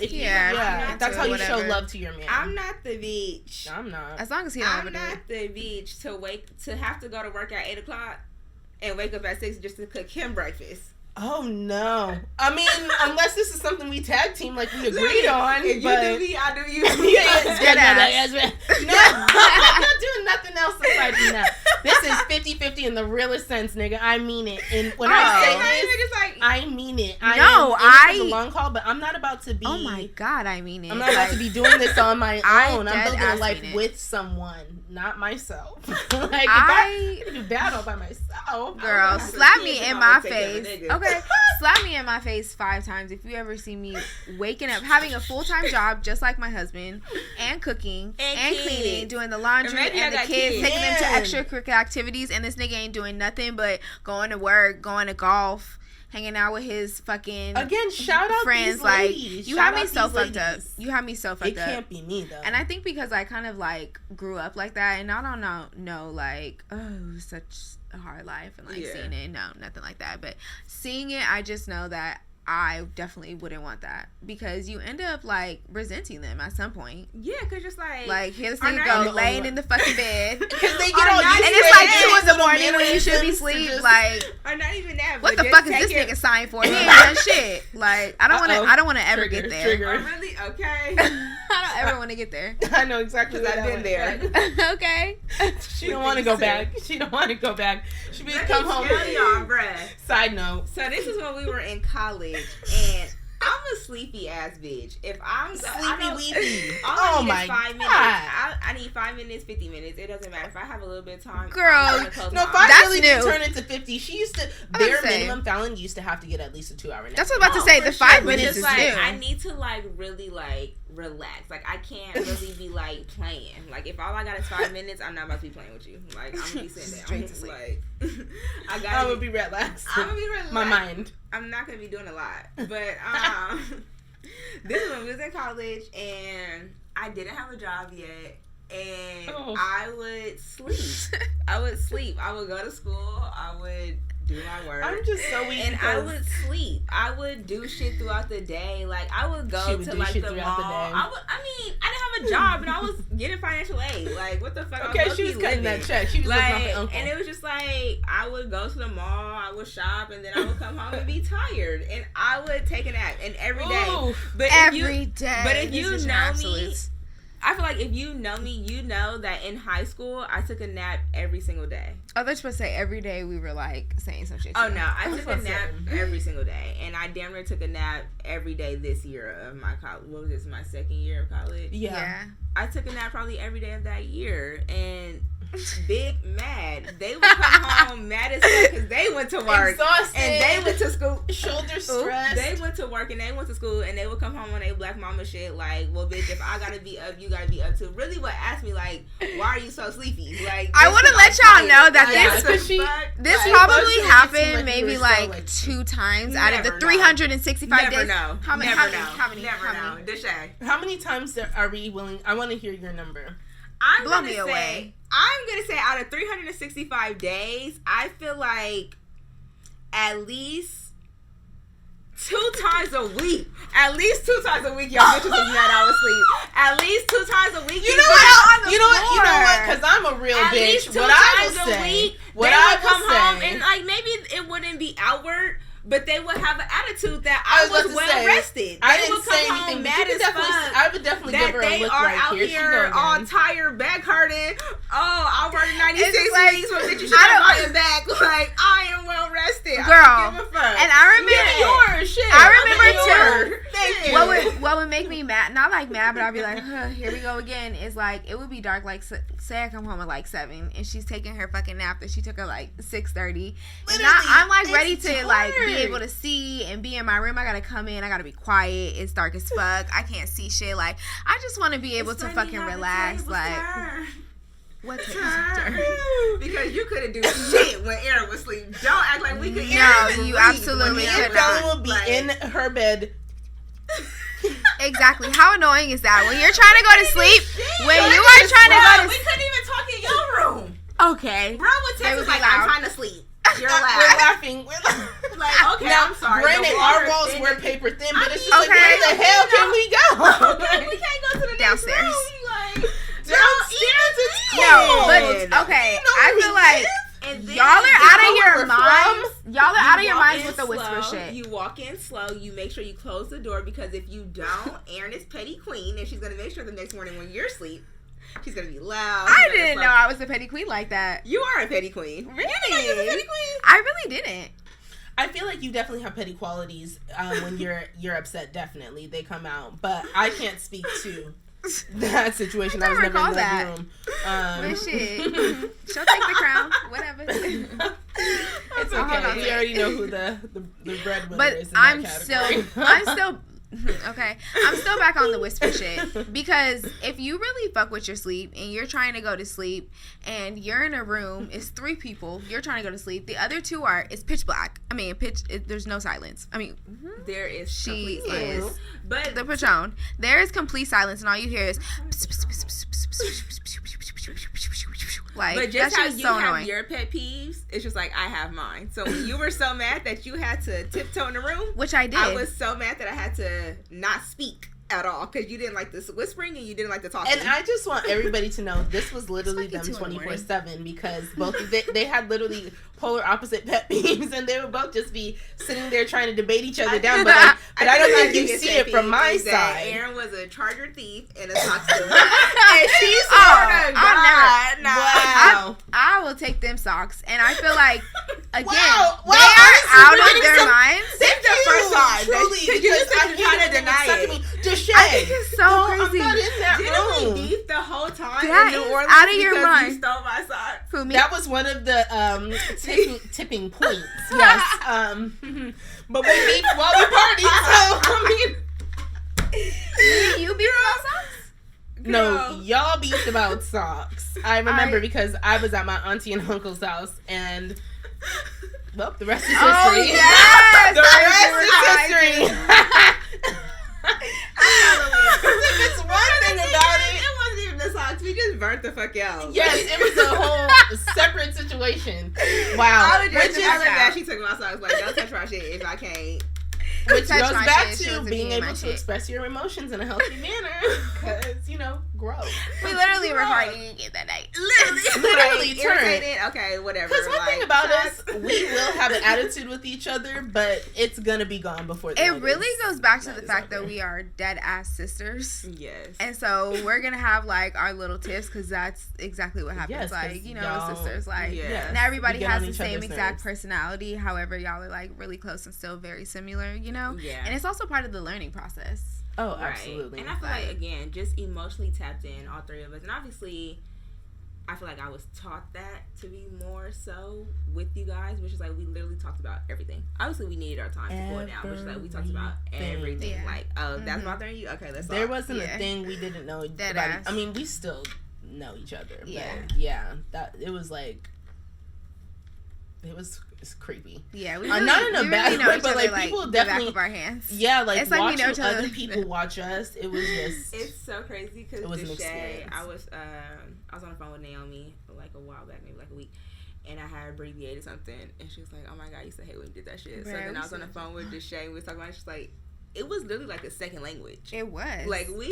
that's how you show love to your man. I'm not the bitch. I'm not. As long as he don't I'm not the bitch to have to go to work at 8:00 and wake up at 6 just to cook him breakfast. Oh no! I mean, unless this is something we tag team like we agreed on. If but... you do me, I do you. No, I'm not doing nothing else aside from that. This is 50-50 in the realest sense, nigga. I mean it. And when I say this, I mean it. For the long haul, but I'm not about to be. Oh my god, I mean it. I'm not about to be doing this on my own. I'm building a life with someone, not myself. Like I do bad all by myself. Girl, slap me in my face. Okay, slap me in my face 5 times if you ever see me waking up, having a full-time job just like my husband, and cooking and cleaning, doing the laundry and the kids, taking them to extracurricular activities, and this nigga ain't doing nothing but going to work, going to golf, hanging out with his fucking shout out friends. These like ladies. You have me so fucked up. You have me so fucked up. It can't be me though. And I think because I kind of like grew up like that, and I don't know like, oh, such a hard life, and like seeing it, no, nothing like that. But seeing it, I just know that I definitely wouldn't want that because you end up like resenting them at some point. Yeah, because just like here this nigga go laying in the fucking bed because they get all and it's like 2 in the morning when you should be asleep. Like, or not even that. What the fuck is this nigga signed for? He ain't done shit. Like, I don't want to ever get there. Oh, really? Okay. I don't ever want to get there. I know exactly what I've been there. Okay. She don't want to go back. She don't want to go back. She be come home. Y'all, bruh. Side note. So this is when we were in college, and I'm a sleepy ass bitch. If I'm sleepy, all I need is 5 minutes. I need 5 minutes, 50 minutes. It doesn't matter if I have a little bit of time. Girl, no, 5 really did turn into 50. She used to bare minimum Fallon used to have to get at least a 2-hour nap. That's what I was about to say. The 5 minutes is like new. I need to like really like relax. Like I can't really be like playing. Like if all I got is 5 minutes, I'm not about to be playing with you. Like I'm gonna be sitting down. Straight to sleep. Like I'm gonna be relaxed. I'm gonna be relaxed. My mind. I'm not gonna be doing a lot, but this is when we was in college and I didn't have a job yet, and I would sleep. I would go to school. I would do my work. I'm just so weak. And I would sleep. I would do shit throughout the day. Like, I would go to, like, the mall. I didn't have a job, and I was getting financial aid. Like, what the fuck? Okay, she was cutting that check. She was like, living off her uncle. And it was just like, I would go to the mall, I would shop, and then I would come home and be tired. And I would take a nap. And every day. But if you know me, I feel like if you know me, you know that in high school, I took a nap every single day. I thought you were supposed to say every day we were, like, saying some shit. Oh, no. I took a nap every single day. And I damn near took a nap every day this year of my college. What was this, my second year of college? Yeah. I took a nap probably every day of that year. And big mad. They would come home mad as fuck because they went to work. Exhausted. And they went to school. Shoulder stressed. They went to work and they went to school and they would come home on a black mama shit like, well, bitch, if I gotta be up, you gotta be up too. Really would ask me like, why are you so sleepy? Like, I want to let y'all know that this like, probably happened maybe like 2 times out of the 365 days. Know. How many? Never know. Deshae. How many times are we willing? I want to hear your number. I'm gonna say out of 365 days, I feel like at least 2 times a week. At least 2 times a week, y'all bitches is mad I was asleep. At least 2 times a week. You know what? Because I'm a real at bitch. Least 2 what times I will a say, week, what they I would come say, home and like maybe it wouldn't be outward. But they would have an attitude that I was well rested. I didn't say anything. Mad as fuck. I would definitely give her a look are like out here all tired, back hurting. Oh, I worked 96 weeks, but bitch, you should have my back. Like, I am well rested. Girl. I don't give a fuck. And I remember yours. Shit. I remember too. Thank you. What would make me mad? Not like mad, but I'd be like, here we go again. Is like it would be dark. Like say I come home at like 7, and she's taking her fucking nap that she took at like 6:30, and I'm like ready to like be able to see and be in my room. I gotta come in. I gotta be quiet. It's dark as fuck. I can't see shit. Like I just want to be able to fucking relax. Like what's it? Because you couldn't do shit when Erin was asleep. Don't act like we could. No, you absolutely could not. Ellen would be in her bed. Exactly. How annoying is that? When you're trying to go to sleep, when you are trying to go to sleep. We couldn't even talk in your room. Okay. Bro would text us like, I'm trying to sleep. You're laughing. We're like, okay, now, I'm sorry. Granted, our walls were paper thin, but it's just like, where the hell can we go? Okay, we can't go to the downstairs. Next room. Like, downstairs is cool. No, but okay. I feel like y'all are out of your minds. Y'all are out of your minds with the whisper shit. You walk in slow. You make sure you close the door because if you don't, Erin is petty queen, and she's gonna make sure the next morning when you're asleep, she's gonna be loud. I didn't know I was a petty queen like that. You are a petty queen. Really? You didn't know you was a petty queen? I really didn't. I feel like you definitely have petty qualities when you're upset. Definitely, they come out. But I can't speak to that situation. I was never in that room. But shit, she'll take the crown. Whatever. It's okay. We already know who the breadwinner is in I'm that still okay. I'm still back on the whisper shit because if you really fuck with your sleep and you're trying to go to sleep and you're in a room, it's 3 people. You're trying to go to sleep. The other 2 it's pitch black. I mean, there's no silence. I mean, there is. She is. Silence. But the Patron. There is complete silence, and all you hear is. Like, but just that's how just you so have annoying. your pet peeves, it's just like I have mine. So when you were so mad that you had to tiptoe in the room, which I did, I was so mad that I had to not speak at all because you didn't like this whispering and you didn't like the talking. And I just want everybody to know this was literally them 24/7 because both they had literally polar opposite pet peeves and they would both just be sitting there trying to debate each other down. But I don't think you see it from my side. Erin was a charger thief and a sock stealer, and she swore to God. Wow. I will take them socks, and I feel like again they are out of their minds. That's the first time. Truly, because I'm trying to deny it. I think it's so crazy. I'm not in that room. Didn't we beef the whole time that in New Orleans out of your because mind. you stole my socks? Who, me? That was one of the tipping points. Yes. But we beefed while we partied, so I mean, you beefed about socks? No, y'all beefed about socks. I remember because I was at my auntie and uncle's house, and well, the rest is history. Oh yes, the rest is history. It's one thing about it. It wasn't even the socks. We just burnt the fuck out. Yes, it was a whole separate situation. Wow. I was just mad she took my socks. Like, don't touch my shit if I can't. Which goes back to being able to express your emotions in a healthy manner. Because, grow. We literally were hardly that night. Literally irritated. Okay, whatever. Because one thing about us, we will have an attitude with each other, but it's gonna be gone before the It really goes back to the fact that we are dead ass sisters. Yes. And so we're gonna have like our little tips because that's exactly what happens. Yes, like, sisters, like not everybody has the same exact personality. However, y'all are like really close and still very similar, Yeah. And it's also part of the learning process. Oh, absolutely. And I feel like, again, just emotionally tapped in, all three of us. And obviously, I feel like I was taught that to be more so with you guys, which is like we literally talked about everything. Obviously, we needed our time to cool it down, which is like we talked about everything. Yeah. Like, that's bothering you? Okay, let's talk. There wasn't a thing we didn't know about. I mean, we still know each other. But it was like... It's creepy. Yeah, we really, not in a bad way, but like people definitely the back of our hands. Yeah, like it's watching like other people watch us. It was just. It's so crazy because Deshae, I was on the phone with Naomi like a while back, maybe like a week, and I had abbreviated something, and she was like, "Oh my god, I used to hate when you did that shit." Right, so then I was on the phone with Deshae, we was talking about it, she's like. It was literally like a second language. It was. Like it was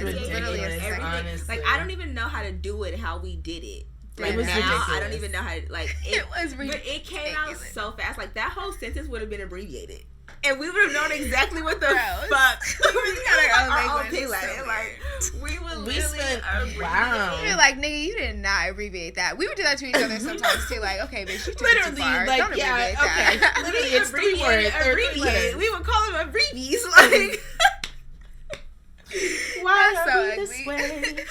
literally everything. Like I don't even know how to do it how we did it. Like it was now, ridiculous. I don't even know how to, like, it was ridiculous. But it came out so fast. Like, that whole sentence would have been abbreviated. And we would have known exactly what the fuck. We got our own thing like it. Like, we would literally abbreviate. Wow. You're like, nigga, you did not abbreviate that. We would do that to each other sometimes, too. Like, okay, bitch, you took it too far. Like, don't abbreviate that. Okay. Literally, it's 3 words. Abbreviate. We would call them abbrevies. Like... Why are we this way?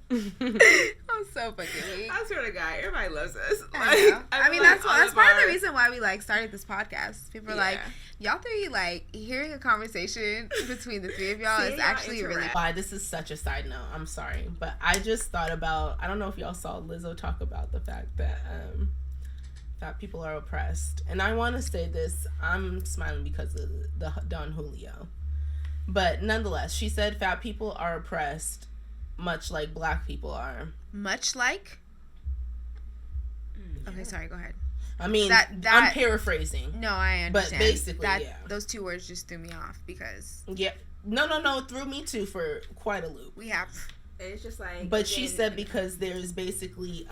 I'm so fucking weak. I swear to God, everybody loves us. I mean, that's part of the reason why we like started this podcast. People are like, y'all three, like, hearing a conversation between the three of y'all is actually really. Why this is such a side note. I'm sorry, but I just thought about. I don't know if y'all saw Lizzo talk about the fact that fat people are oppressed, and I want to say this. I'm smiling because of the Don Julio. But nonetheless, she said fat people are oppressed much like black people are. Much like? Okay, sorry, go ahead. I mean, I'm paraphrasing. No, I understand. But basically, those 2 words just threw me off because... Yeah. No, threw me too for quite a loop. We have... It's just like... But she said because there's basically,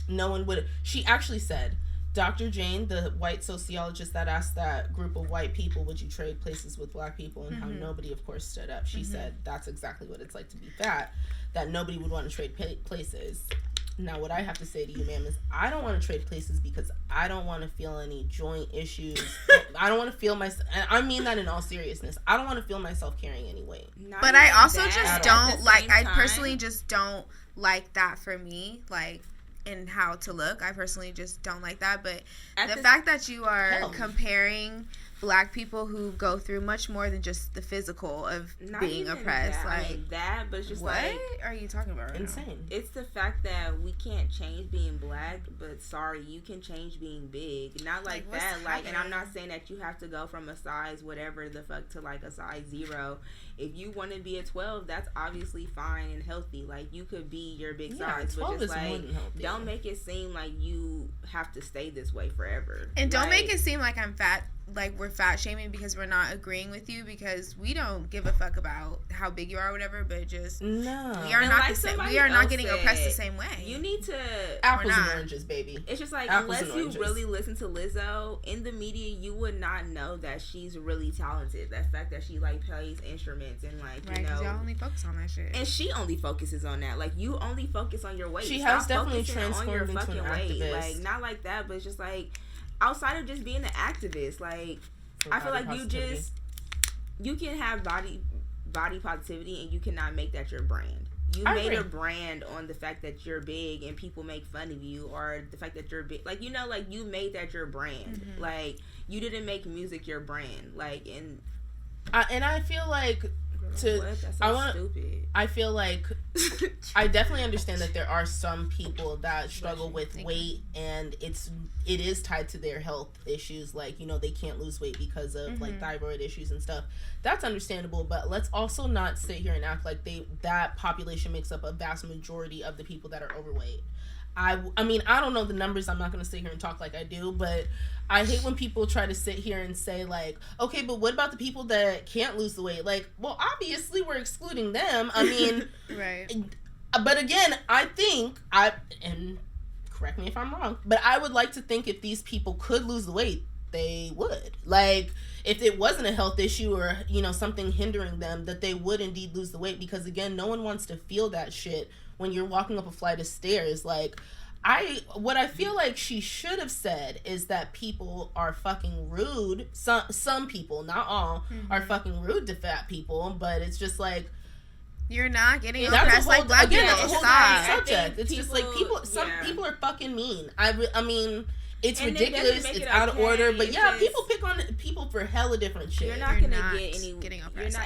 no one would... She actually said... Dr. Jane, the white sociologist that asked that group of white people, would you trade places with black people, and how nobody, of course, stood up. She said that's exactly what it's like to be fat, that nobody would want to trade places. Now, what I have to say to you, ma'am, is I don't want to trade places because I don't want to feel any joint issues. I don't want to feel myself, and I mean that in all seriousness, I don't want to feel myself carrying any weight. But I also just don't, like, I personally just don't like that for me, like, and how to look. I personally just don't like that. But the fact that you are comparing black people who go through much more than just the physical of being oppressed. But it's just what are you talking about right insane now? It's the fact that we can't change being black, but sorry, you can change being big. Not like that. Happening? Like, and I'm not saying that you have to go from a size whatever the fuck to like a size 0. If you want to be a 12, that's obviously fine and healthy. Like, you could be your big size, but just like, don't make it seem like you have to stay this way forever. And don't make it seem like I'm fat, like we're fat shaming because we're not agreeing with you, because we don't give a fuck about how big you are or whatever, but just we are not the same. We are not getting oppressed the same way. You need to apples and oranges, baby. It's just like, unless you really listen to Lizzo in the media, you would not know that she's really talented. That fact that she like plays instruments and like you know, y'all only focus on that shit, and she only focuses on that. Like, you only focus on your weight. She Stop has definitely transformed on your fucking into an activist. Like, not like that, but it's just like, outside of just being an activist, like, I feel like you can have body positivity, and you cannot make that your brand. You made a brand on the fact that you're big and people make fun of you, or the fact that you're big. Like, you know, like, you made that your brand. Mm-hmm. Like, you didn't make music your brand. Like, and I feel like Stupid. I feel like I definitely understand that there are some people that struggle with weight, and it is tied to their health issues, like, you know, they can't lose weight because of like thyroid issues and stuff. That's understandable, but let's also not sit here and act like that population makes up a vast majority of the people that are overweight. I mean, I don't know the numbers. I'm not going to sit here and talk like I do, but I hate when people try to sit here and say, like, okay, but what about the people that can't lose the weight? Like, well, obviously we're excluding them. I mean, right. But again, I think, and correct me if I'm wrong, but I would like to think if these people could lose the weight, they would. Like, if it wasn't a health issue or, you know, something hindering them, that they would indeed lose the weight. Because, again, no one wants to feel that shit when you're walking up a flight of stairs. Like, what I feel like she should have said is that people are fucking rude. Some people, not all, are fucking rude to fat people, but it's just like, you're not getting oppressed like black people. Again, that's a whole subject. It's just like some people are fucking mean. I mean, it's and ridiculous. It's out of order. But yeah, people pick on people for hella different shit. You're not getting oppressed.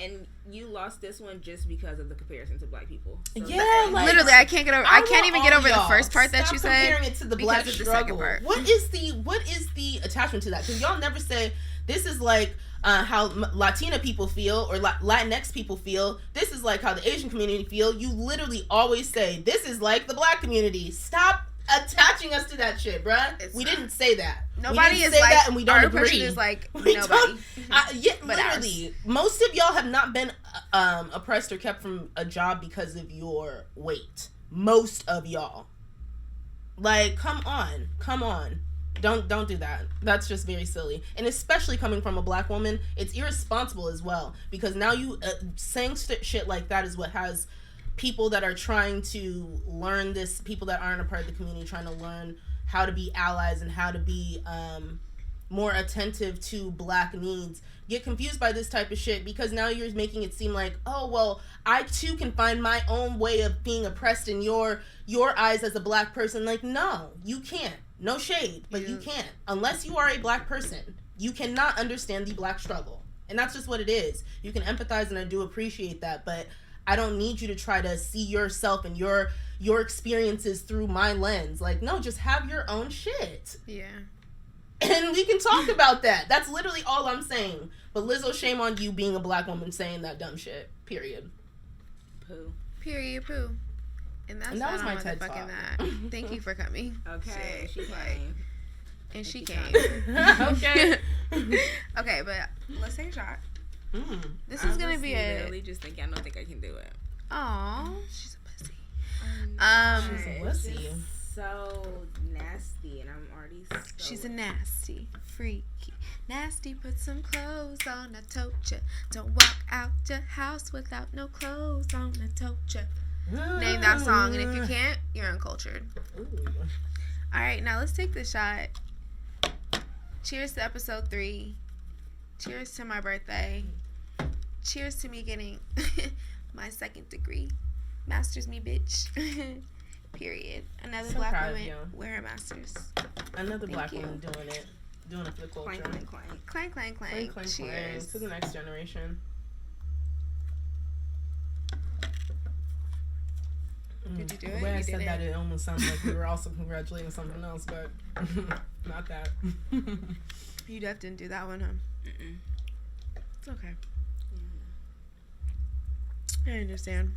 And you lost this one just because of the comparison to black people. So like, literally, I can't even get over the first part that you said. Comparing it to the black struggle. What is the attachment to that? Because y'all never say this is like how Latina people feel or Latinx people feel. This is like how the Asian community feel. You literally always say this is like the black community. Stop attaching us to that shit, bruh. We didn't say that. Nobody is like that, and we don't agree. Our person is like nobody. Literally, most of y'all have not been oppressed or kept from a job because of your weight. Most of y'all. Like, come on. Don't do that. That's just very silly. And especially coming from a black woman, it's irresponsible as well. Because now you saying shit like that is what has people that are trying to learn this, people that aren't a part of the community, trying to learn how to be allies and how to be more attentive to black needs, get confused by this type of shit, because now you're making it seem like, oh, well, I too can find my own way of being oppressed in your eyes as a black person. Like, no, you can't. No shade, but you can't. Unless you are a black person, you cannot understand the black struggle. And that's just what it is. You can empathize, and I do appreciate that, but I don't need you to try to see yourself and your experiences through my lens. Like, no, just have your own shit. Yeah. And we can talk about that. That's literally all I'm saying. But Lizzo, shame on you being a black woman saying that dumb shit. Period. Poo. Period. Poo. And that was my TED Talk. That. Thank you for coming. Okay. She came. And she came. Okay. Okay, but let's take a shot. This is gonna be a. Literally just thinking, I don't think I can do it. Aw, she's a pussy. She's a pussy. So nasty, and I'm already. She's a nasty, freaky, nasty. Put some clothes on. I told ya, don't walk out your house without no clothes on. I told ya. Name that song, and if you can't, you're uncultured. Ooh. All right, now let's take the shot. Cheers to episode 3. Cheers to my birthday. Cheers to me getting my 2nd degree. Masters me, bitch. Period. Another black woman with her masters. Another black woman doing it. Doing it for the culture. Clank, clank. Clank, clank, clank. Clank, clank, cheers. To the next generation. Did you do it? The way I said that, it almost sounded like we were also congratulating something else, but not that. You def didn't do that one, huh? Mm-mm. It's okay. I understand.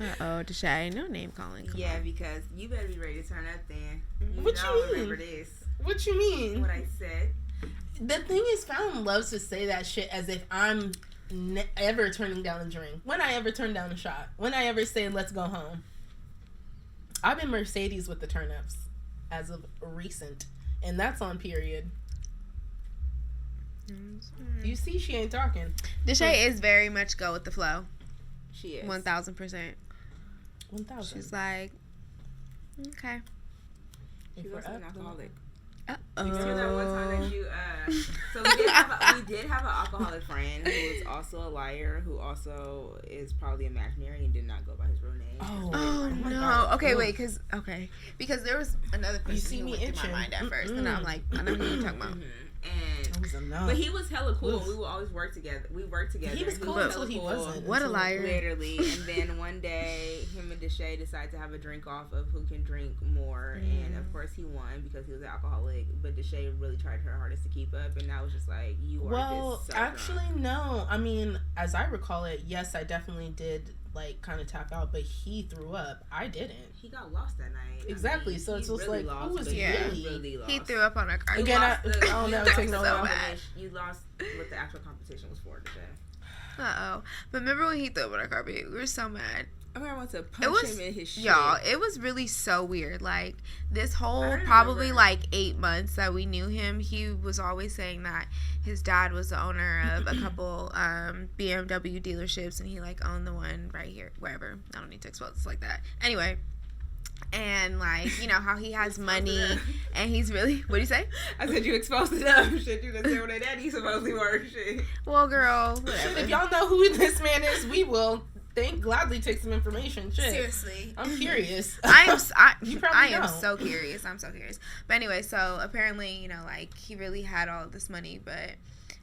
Uh-oh, Deshae, no name calling. Come on. Because you better be ready to turn up then. What you mean? Remember this. What you mean? What I said. The thing is, Fallon loves to say that shit as if I'm ever turning down a drink. When I ever turn down a shot. When I ever say, let's go home. I've been Mercedes with the turn-ups as of recent. And that's on period. You see, she ain't talking. Deshae is very much go with the flow. She is. 1,000%. 1,000. She's like, okay. She was an alcoholic. Uh-oh. Remember that one time that you, so we did have an alcoholic friend who was also a liar, who also is probably imaginary and did not go by his real name. Oh no. God. Okay, wait, because there was another person who went through my mind at first, and I'm like, I know who you're talking about. But he was hella cool. We would always work together. We worked together. He was cool until he wasn't. What a liar. Literally. And then one day, him and Deshae decided to have a drink off of who can drink more. And of course, he won because he was an alcoholic. But Deshae really tried her hardest to keep up. And I was just like, you are just so actually, drunk. no. I mean, as I recall it, yes, I definitely did, like, kind of tap out. But he threw up. I didn't. He got lost that night. Exactly. I mean, so it's just really like, who was really lost. He threw up on our car. Again, I don't know. You lost what the actual competition was for today. Uh-oh. But remember when he threw up on our carpet? We were so mad. I remember I wanted to punch him in his shit. Y'all, it was really so weird. Like, this whole probably like 8 months that we knew him, he was always saying that his dad was the owner of a couple BMW dealerships, and he like owned the one right here, wherever. I don't need to expose this like that. Anyway. And, like, you know, how he has money, and he's really... What'd you say? I said you exposed it up. Shit, you didn't say what their daddy supposedly were. Shit. Well, girl, whatever. Shit, if y'all know who this man is, we will gladly take some information. Shit. Seriously. I'm curious. I am don't. so curious. I'm so curious. But anyway, so apparently, you know, like, he really had all this money, but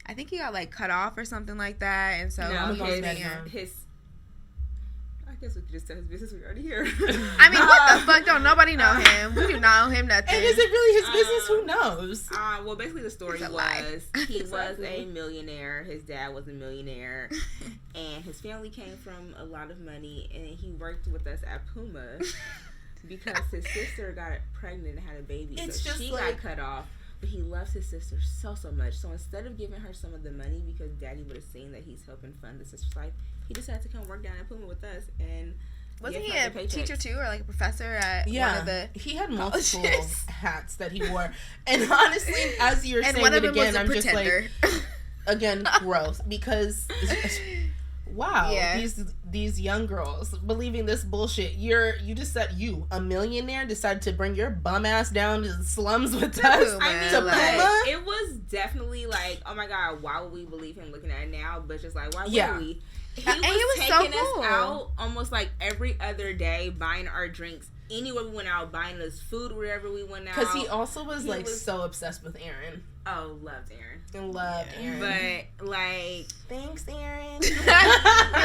I think he got, like, cut off or something like that, and so... his I guess we could just tell his business. We already here. I mean, what the fuck? Don't nobody know him. We do not know him nothing. And is it really his business? Who knows? Well, basically the story was he was a millionaire. His dad was a millionaire, and his family came from a lot of money. And he worked with us at Puma because his sister got pregnant and had a baby, so she got cut off. But he loves his sister so much. So instead of giving her some of the money, because Daddy would have seen that he's helping fund the sister's life, he decided to come work down at Puma with us. And wasn't he a teacher too, or like a professor at one of the he had multiple hats that he wore. And honestly, as you're saying it again, I'm pretender. Just like, again, gross. Because wow, these young girls believing this bullshit. You just said a millionaire decided to bring your bum ass down to the slums with us. I mean, to Puma. It was definitely like, oh my god, why would we believe him looking at it now? But just like, why would we? He was taking us out almost like every other day, buying our drinks anywhere we went out, buying us food wherever we went out. Because he also was so obsessed with Aaron. Oh, loved Aaron. And loved Aaron. But, like... Thanks, Aaron. You're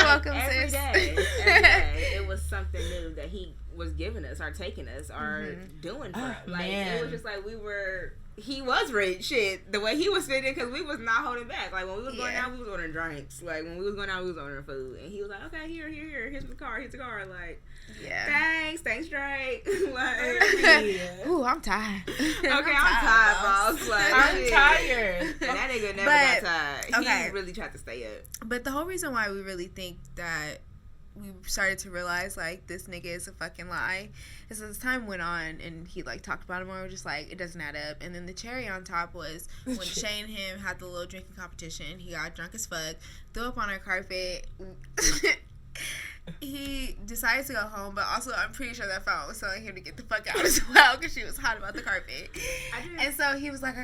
welcome, every sis. Every day, it was something new that he was giving us, or taking us, or doing for us. Like, it was just like we were... He was rich, shit. The way he was fitting, because we was not holding back. Like, when we was going out, we was ordering drinks. Like, when we was going out, we was ordering food. And he was like, okay, here. Here's the car. Like, thanks, Drake. Like, ooh, I'm tired. Okay, I'm tired, boss. Like, I'm tired. And that nigga never got tired. Okay. He really tried to stay up. But the whole reason why we really think that we started to realize, like, this nigga is a fucking lie is as time went on and he, like, talked about it more, we were just like, it doesn't add up. And then the cherry on top was when Shay and him had the little drinking competition. He got drunk as fuck, threw up on our carpet. He decides to go home, but also I'm pretty sure that phone was telling him to get the fuck out as well because she was hot about the carpet. And so he was like, I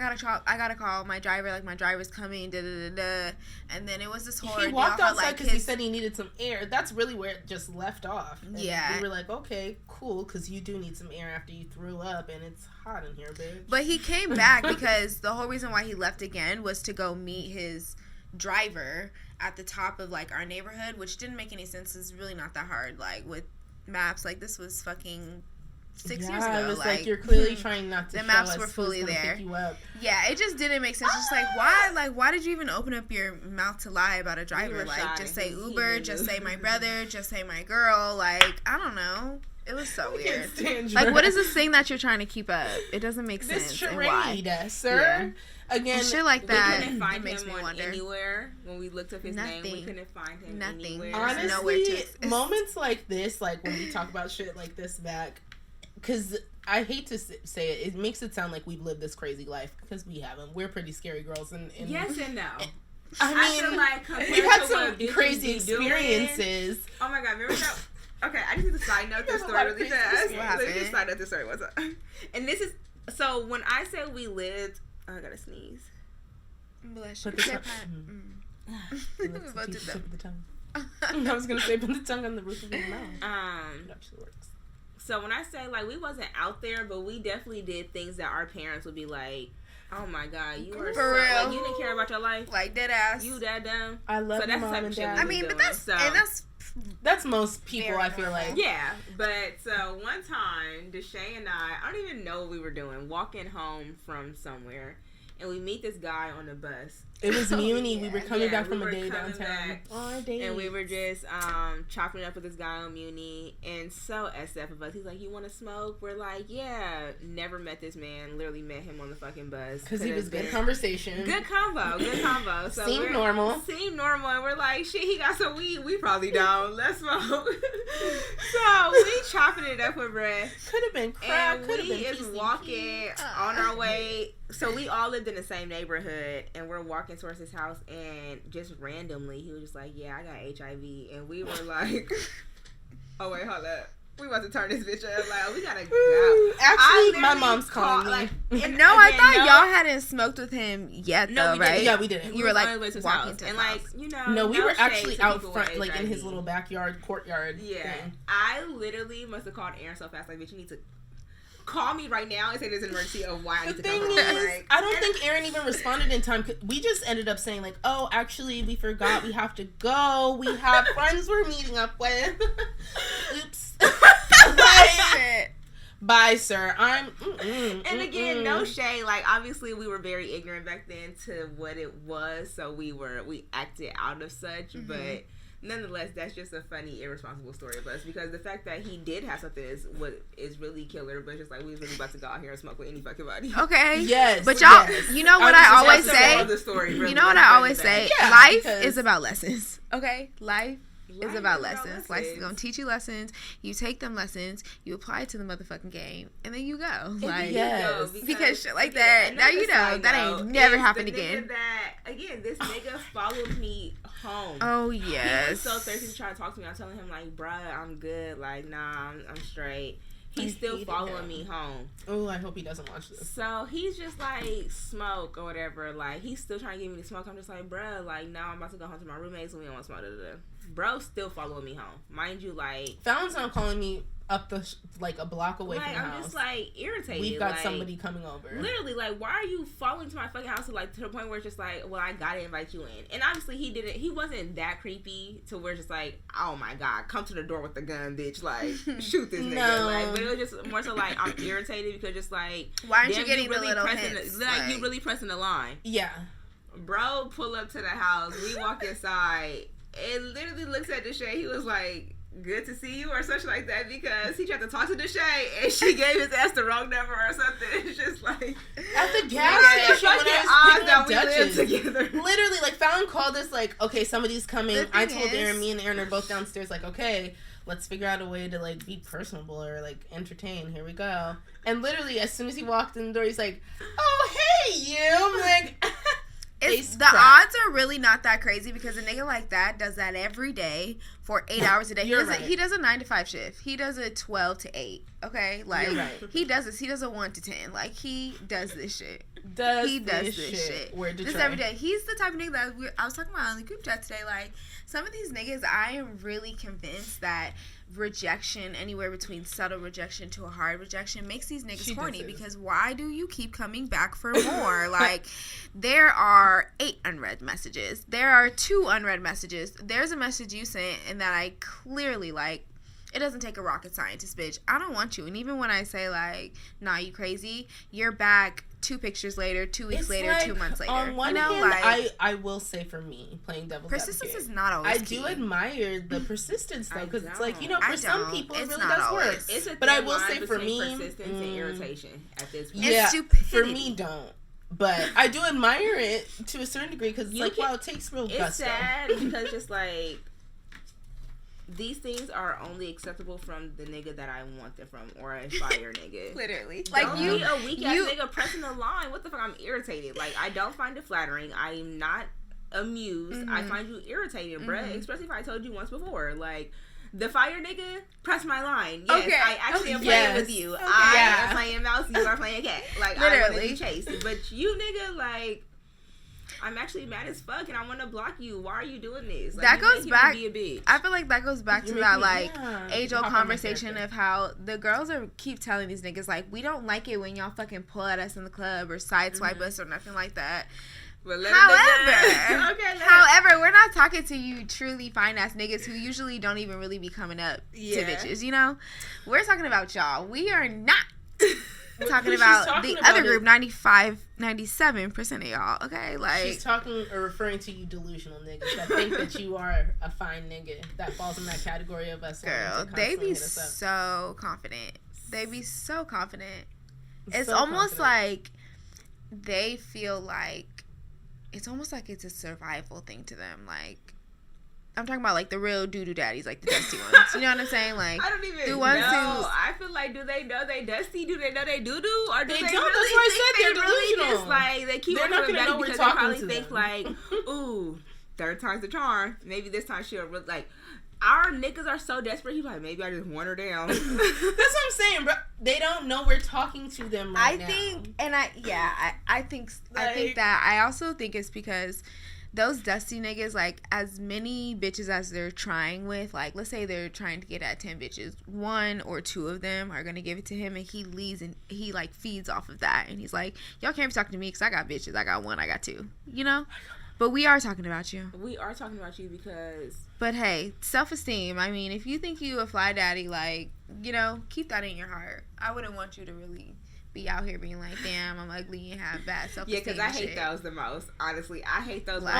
gotta call my driver, like, my driver's coming, and then it was this whole he walked outside because he said he needed some air. That's really where it just left off. And we were like, okay, cool, because you do need some air after you threw up and it's hot in here, bitch. But he came back because the whole reason why he left again was to go meet his driver at the top of, like, our neighborhood, which didn't make any sense. It's really not that hard, like, with maps. Like, this was fucking 6 years ago. It was like you're clearly trying not to the show maps us were fully there. Pick you up. Yeah, it just didn't make sense. Just like, why did you even open up your mouth to lie about a driver? Like, just say Uber, just say my brother, just say my girl. Like, I don't know. It was so weird. Like, what is this thing that you're trying to keep up? It doesn't make sense. This charade, and why? sir. Yeah. Again, and shit like that. We couldn't find makes him me on wonder. Anywhere. When we looked up his name, we couldn't find him anywhere. Honestly, moments like this, like when we talk about shit like this back, because I hate to say it, it makes it sound like we've lived this crazy life, because we haven't. We're pretty scary girls. And yes and no. I mean, like, we've had some crazy experiences. Oh my god, remember that? Okay, I just need to side note this story really fast. Let me just side note this story. What's up? And this is, so when I say we lived, I gotta sneeze. Bless you. Put the tongue. I was gonna say put the tongue on the roof of your mouth. It actually works. So when I say, like, we wasn't out there, but we definitely did things that our parents would be like, Oh my God, you were for real. Like, you didn't care about your life. Like dead ass. You that dumb. I love so that's mom the type and of shit dad. we I mean, doing, but that's most people. very I feel normal. like. Yeah, but so one time, Deshae and I don't even know what we were doing, walking home from somewhere, and we meet this guy on the bus. It was Muni. Yeah. We were coming back from we a were day coming downtown. back, On a date. and we were just chopping it up with this guy on Muni, and so SF of us, he's like, "You want to smoke?" We're like, "Yeah." Never met this man. Literally met him on the fucking bus because he was good conversation. Good combo. So Seemed normal, and we're like, "Shit, he got some weed. We probably don't. Let's smoke." So we chopping it up with bread. Could have been crack. And Could have we been is PCP. walking on our way. So we all lived in the same neighborhood, and we're walking towards his house, and just randomly, he was just like, "Yeah, I got HIV," and we were like, "Oh wait, hold up, we about to turn this bitch up. Like, we gotta go." Actually, my mom's calling me. I thought y'all hadn't smoked with him yet, No, though, we right? didn't. Yeah, we didn't. You were like on his walking house. to and his like, house. you know, No, we were shade actually to out people front, with like in his HIV. little backyard, courtyard. Yeah, thing. I literally must have called Aaron so fast, like, "Bitch, you need to call me right now and say there's an emergency of why I need The to thing come home." is, Like, I don't think Aaron even responded in time. We just ended up saying like, "Oh, actually, we forgot. We have to go. We have friends we're meeting up with." Oops. Like, bye, sir. And again, no shade. Like, obviously, we were very ignorant back then to what it was, so we acted out of such. Mm-hmm. But nonetheless, that's just a funny, irresponsible story of us, because the fact that he did have something is really killer. But it's just like, we was really about to go out here and smoke with any fucking body. Okay. Yes. But y'all, yes. you know what I always say? The story, really, You know what I always say? Yeah, Life because- is about lessons. Okay? Life is about lessons. lessons. Life is gonna teach you lessons. You take them lessons, you apply it to the motherfucking game, and then you go. Like, yes. because shit like that, now you know that ain't never happened again. This nigga followed me home. Oh He was yes. so thirsty to try to talk to me. I'm telling him like, "Bruh, I'm good. Like, nah, I'm straight." He's I still hated following him. me home. Oh, I hope he doesn't watch this. So he's just like, smoke or whatever. Like, he's still trying to get me to smoke. I'm just like, bruh, like, now I'm about to go home to my roommates and we don't want to smoke. Bro still following me home. Mind you, like, Fallon's not calling me up like a block away like from the I'm house. just like irritated. We've got like, somebody coming over. Literally, like, why are you following to my fucking house to the point where it's just like, well, I gotta invite you in. And obviously he wasn't that creepy to where it's just like, oh my God, come to the door with the gun, bitch, like, shoot this nigga. No. Like, but it was just more so like, I'm irritated because just like, Why aren't damn, you getting really the little pressing hints? like, you really pressing the line. Yeah. Bro, pull up to the house. We walk inside. And literally looks at Deshae. He was like, "Good to see you," or something like that, because he tried to talk to Deshae and she gave his ass the wrong number or something. It's just like At the gas station when I was picking up we lived Duchess. together. Literally, like, Fallon called us like, "Okay, somebody's coming." The I thing told is- Aaron, me and Aaron are both downstairs, like, "Okay, let's figure out a way to like be personable or like entertain. Here we go." And literally, as soon as he walked in the door, he's like, "Oh, hey, you!" I'm like, The crap. odds are really not that crazy because a nigga like that does that every day for 8 hours a day. You're right. He does a 9 to 5 shift. He does a 12 to 8. Okay, like You're right. he does this. He does a 1 to 10. Like he does this shit. Does He does this this shit. Word to This Trey. every day. He's the type of nigga that I was talking about on the group chat today. Like some of these niggas, I am really convinced that rejection, anywhere between subtle rejection to a hard rejection, makes these niggas She horny. does. Because why do you keep coming back for more? Like there are 8 unread messages. There are 2 unread messages. There's a message you sent and that I clearly like. It doesn't take a rocket scientist, bitch. I don't want you. And even when I say like, nah, you crazy, you're back 2 pictures later, 2 weeks It's later, like, 2 months later. On one you know, hand, like I will say for me, playing devil's persistence advocate, is not always I key. do admire the persistence though, I because it's like, you know, I for some don't. people it It's really not does work. always. It's a But I thin will line say for between me, persistence and irritation at this point. It's yeah, stupidity. for me, don't. But I do admire it to a certain degree because it's like, wow, it takes real It's gusto. sad because just like these things are only acceptable from the nigga that I want them from, or a fire nigga. Literally. Like Like you, you, a weak ass nigga pressing the line. What the fuck? I'm irritated. Like I don't find it flattering. I'm not amused. I find you irritating, bruh. Especially if I told you once before. Like the fire nigga, press my line. Yes, Okay. I actually am Yes. playing with you. Okay. I Yeah. am playing mouse. You are playing cat. Like I want to Literally. be chased. But you nigga, like. I'm actually mad as fuck and I want to block you. Why are you doing this? Like, that goes back. Be a bitch. I feel like that goes back to that age-old conversation of how the girls keep telling these niggas like, we don't like it when y'all fucking pull at us in the club or sideswipe us or nothing like that. However, we're not talking to you truly fine ass niggas who usually don't even really be coming up to bitches, you know? We're talking about y'all. We are not talking about the other group, 97% of y'all, okay? Like, she's talking or referring to you delusional niggas that think that you are a fine nigga that falls in that category of us. Girl, they be so confident. They be so confident. It's almost like they feel like it's almost like it's a survival thing to them. Like, I'm talking about like the real doo-doo daddies, like the dusty ones. You know what I'm saying? Like, I don't even know. I feel like, do they know they dusty? Do they know they doo-doo? Or do they don't. Really that's why I said they're delusional. Just like, they keep on coming back because they probably think like, ooh, third time's the charm. Maybe this time she'll really, like, our niggas are so desperate. He's like, maybe I just want her down. That's what I'm saying, bro. They don't know we're talking to them right now. I think that. I also think it's because those dusty niggas, like, as many bitches as they're trying with, like, let's say they're trying to get at 10 bitches, 1 or 2 of them are gonna give it to him, and he leaves and he like feeds off of that, and he's like, y'all can't be talking to me because I got bitches. I got 1, I got 2, you know. But we are talking about you. We are talking about you because... But hey, self-esteem. I mean, if you think you a fly daddy, like, you know, keep that in your heart. I wouldn't want you to really be out here being like, damn, I'm ugly and have bad self-esteem. Yeah, because I hate those the most. Honestly, I hate those. Like,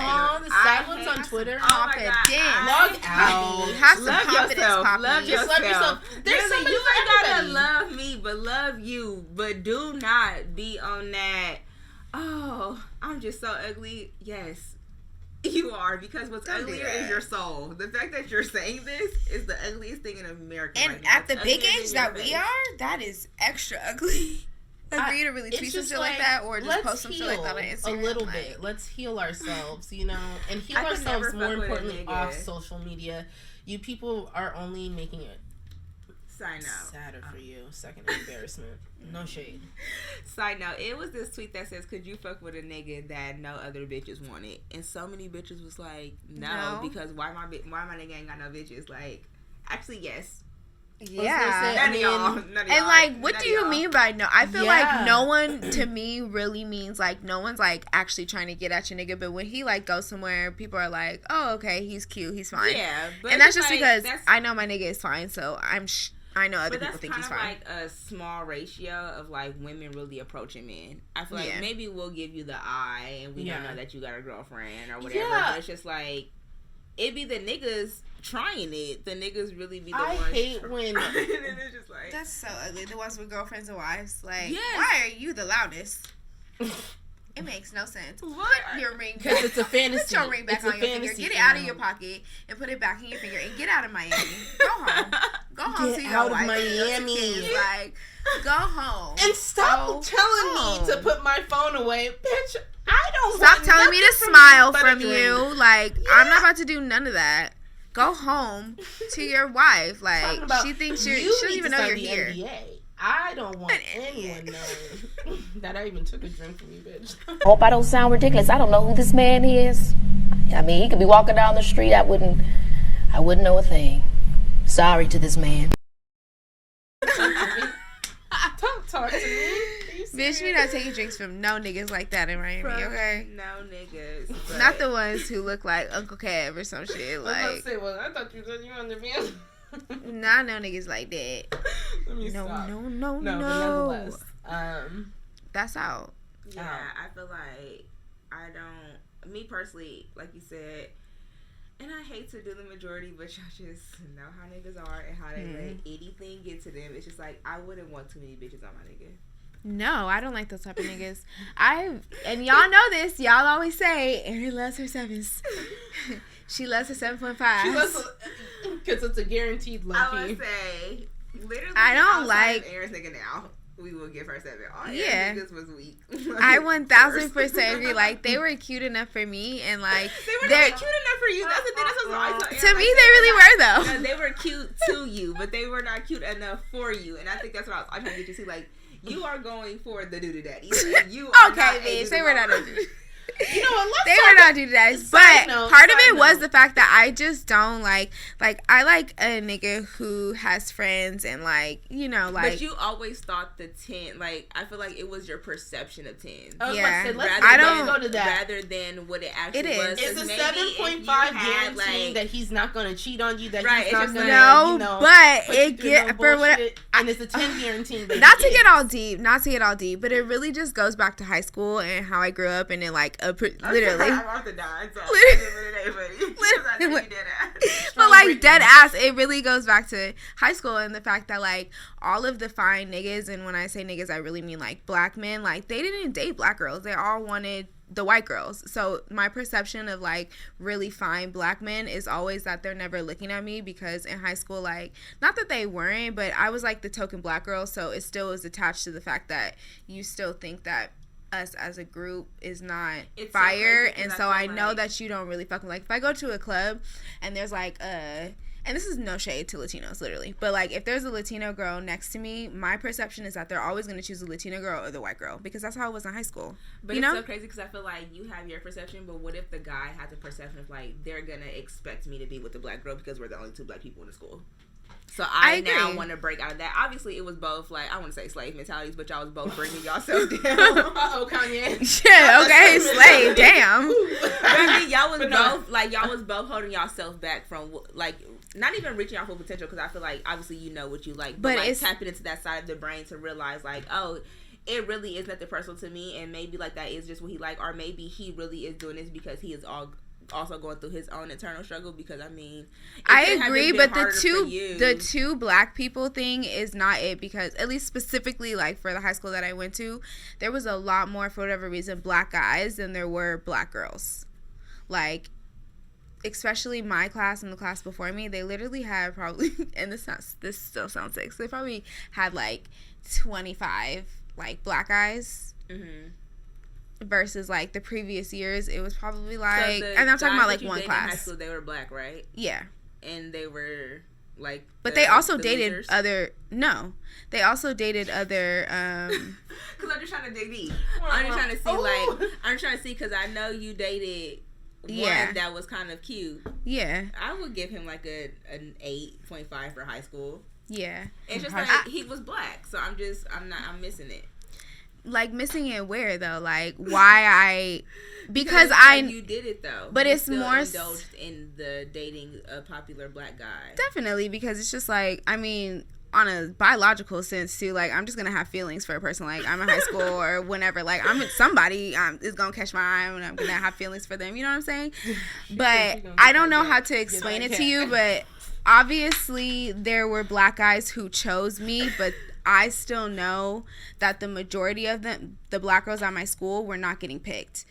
the sad ones on Twitter. Oh my God. Log out. Have some confidence, Poppy. Love yourself. There's really, somebody you for ain't gotta everybody. love me, but love you. But do not be on that, oh, I'm just so ugly. Yes. You are, because what's uglier is your soul. The fact that you're saying this is the ugliest thing in America. And right now. at the big age that we are, that is extra ugly. Agree to really tweet some shit like that, or just post some shit like that on Instagram. A little bit. Let's heal ourselves, you know, and heal ourselves more importantly off social media. You people are only making it sadder for you. Second embarrassment. No shade. Side note, it was this tweet that says, could you fuck with a nigga that no other bitches wanted? And so many bitches was like, no. Because why my nigga ain't got no bitches? Like, actually, yes. Yeah. None of y'all. And like, what do you mean by no? I feel like no one to me really means like no one's like actually trying to get at your nigga, but when he like goes somewhere, people are like, oh, okay, he's cute, he's fine. Yeah. But and that's just like, because I know my nigga is fine, so I know other people think he's fine. But that's kind of like a small ratio of like women really approaching men. I feel like maybe we'll give you the eye and we don't know that you got a girlfriend or whatever. Yeah. But it's just like, it be the niggas trying it. The niggas really be the ones. I hate when. And it's just like, that's so ugly. The ones with girlfriends and wives. Like, why are you the loudest? It makes no sense. What? Put your ring back. Because it's a fantasy. Put your ring back on your finger. Get it out of your pocket and put it back in your finger and get out of Miami. Go home. Go home to your wife. Miami. Like, go home. And stop telling me to put my phone away, bitch. I don't. Stop telling me to smile from you. Like, I'm not about to do none of that. Go home to your wife. Like, she thinks she doesn't even know you're here. NBA. I don't want anyone knowing that I even took a drink from you, bitch. Hope I don't sound ridiculous. I don't know who this man is. I mean, he could be walking down the street. I wouldn't know a thing. Sorry to this man. Don't talk to me. Bitch, we not taking drinks from no niggas like that in Miami, okay? No niggas. Not the ones who look like Uncle Kev or some shit. Like, I thought you said you were on the van. Nah, no niggas like that. Let me no, stop. No. But nonetheless, that's out. Yeah, I feel like me personally, like you said, and I hate to do the majority, but y'all just know how niggas are and how they let anything get to them. It's just like, I wouldn't want too many bitches on my nigga. No, I don't like those type of niggas. And y'all know this. Y'all always say, Erin loves her 7s. She loves her 7.5. She loves because it's a guaranteed low key. I would say, literally, I don't like Erin's nigga now. We will give her 7. All niggas was weak. I 1000% agree. Like, they were cute enough for me, and like they're cute enough for you. That's the thing. That's what I tell Erin. To me, they really were though. No, they were cute to you, but they were not cute enough for you. And I think that's what I was trying to get you to see. Like, you are going for the doo-doo daddy. Like, you are okay, bitch. They were not a doo. You know what? They were not Adidas. But part of it was the fact that I just don't like I like a nigga who has friends and like, you know, like. But you always thought the 10, like, I feel like it was your perception of 10. Yeah. I don't go to that. Rather than what it actually was. It's a 7.5 guarantee that he's not going to cheat on you, that right, he's not going to, you know, but it get for what and it's a 10 guarantee. Not to get all deep, but it really just goes back to high school and how I grew up, and then like literally. I'm about to die. But like dead ass, it really goes back to high school and the fact that like all of the fine niggas, and when I say niggas, I really mean like black men, like they didn't date black girls. They all wanted the white girls. So my perception of like really fine black men is always that they're never looking at me, because in high school, like, not that they weren't, but I was like the token black girl, so it still is attached to the fact that you still think that us as a group is not fire. And so I know that you don't really fuck with, like, if I go to a club and there's like and this is no shade to Latinos, literally, but like if there's a Latino girl next to me, my perception is that they're always going to choose the Latino girl or the white girl, because that's how it was in high school. But it's so crazy because I feel like you have your perception, but what if the guy had the perception of like, they're going to expect me to be with the black girl because we're the only two black people in the school? So I now want to break out of that. Obviously, it was both, like, I want to say slave mentalities, but y'all was both bringing yourself down. Uh-oh, Kanye. Yeah, okay, slave, damn. I mean, y'all was both holding yourself back from, like, not even reaching your full potential, because I feel like, obviously, you know what you like, but like, it's tapping into that side of the brain to realize, like, oh, it really is nothing personal to me, and maybe, like, that is just what he like, or maybe he really is doing this because he is also going through his own internal struggle, because I mean, I agree, but the two black people thing is not it, because at least specifically like for the high school that I went to, there was a lot more, for whatever reason, black guys than there were black girls. Like, especially my class and the class before me, they literally had probably, and this still sounds sick, they probably had like 25 like black guys. Mm-hmm. Versus like the previous years, it was probably like, and I'm talking about like one class. In high school, they were black, right? Yeah, and they were like, but they also dated losers? They also dated other. Because I'm just trying to dig deep. I'm just trying to see I'm trying to see, because I know you dated one that was kind of cute. Yeah, I would give him like an 8.5 for high school. Yeah, it's just like he was black, so I'm missing it. Like, missing it where though? Like, why because you did it though. But you it's still more indulged in the dating a popular black guy. Definitely, because it's just like, I mean, on a biological sense too. Like, I'm just gonna have feelings for a person. Like, I'm in high school or whenever. Like, somebody is gonna catch my eye and I'm gonna have feelings for them. You know what I'm saying? But I don't know how to explain it to you. But obviously, there were black guys who chose me, but I still know that the majority of them, the black girls at my school, were not getting picked.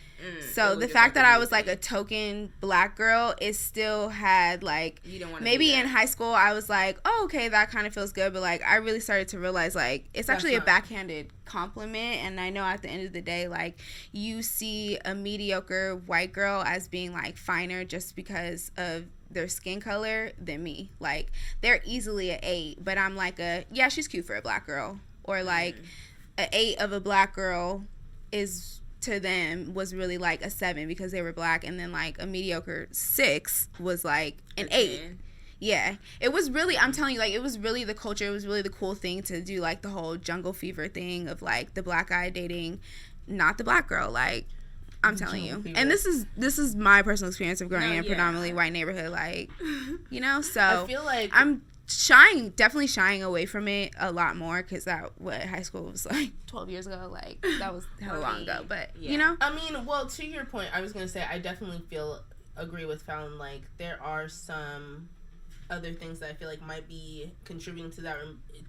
So the fact that I was like a token black girl, it still had like, maybe in high school I was like, oh, okay, that kind of feels good. But like, I really started to realize like, it's actually a backhanded compliment. And I know at the end of the day, like, you see a mediocre white girl as being like finer just because of their skin color than me. Like, they're easily an 8, but I'm like she's cute for a black girl. Or like an 8 of a black girl is, to them, was really like a 7 because they were black, and then like a mediocre 6 was like an 8. Yeah, it was really, I'm telling you, like, it was really the culture. It was really the cool thing to do, like the whole jungle fever thing of like the black guy dating not the black girl. Like, I'm telling you. And this is my personal experience of growing in a predominantly white neighborhood, like, you know, so I feel like I'm definitely shying away from it a lot more, because high school was like 12 years ago, like, that was hella long ago, but you know, I mean, well, to your point, I was gonna say, I definitely agree with Fallon, like, there are some other things that I feel like might be contributing to that,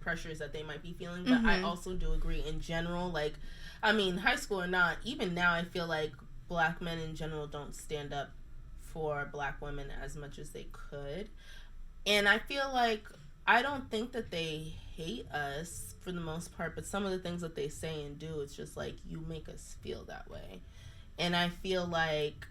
pressures that they might be feeling, but I also do agree in general, like, I mean, high school or not, even now I feel like black men in general don't stand up for black women as much as they could. And I feel like, I don't think that they hate us for the most part, but some of the things that they say and do, it's just like, you make us feel that way. And I feel like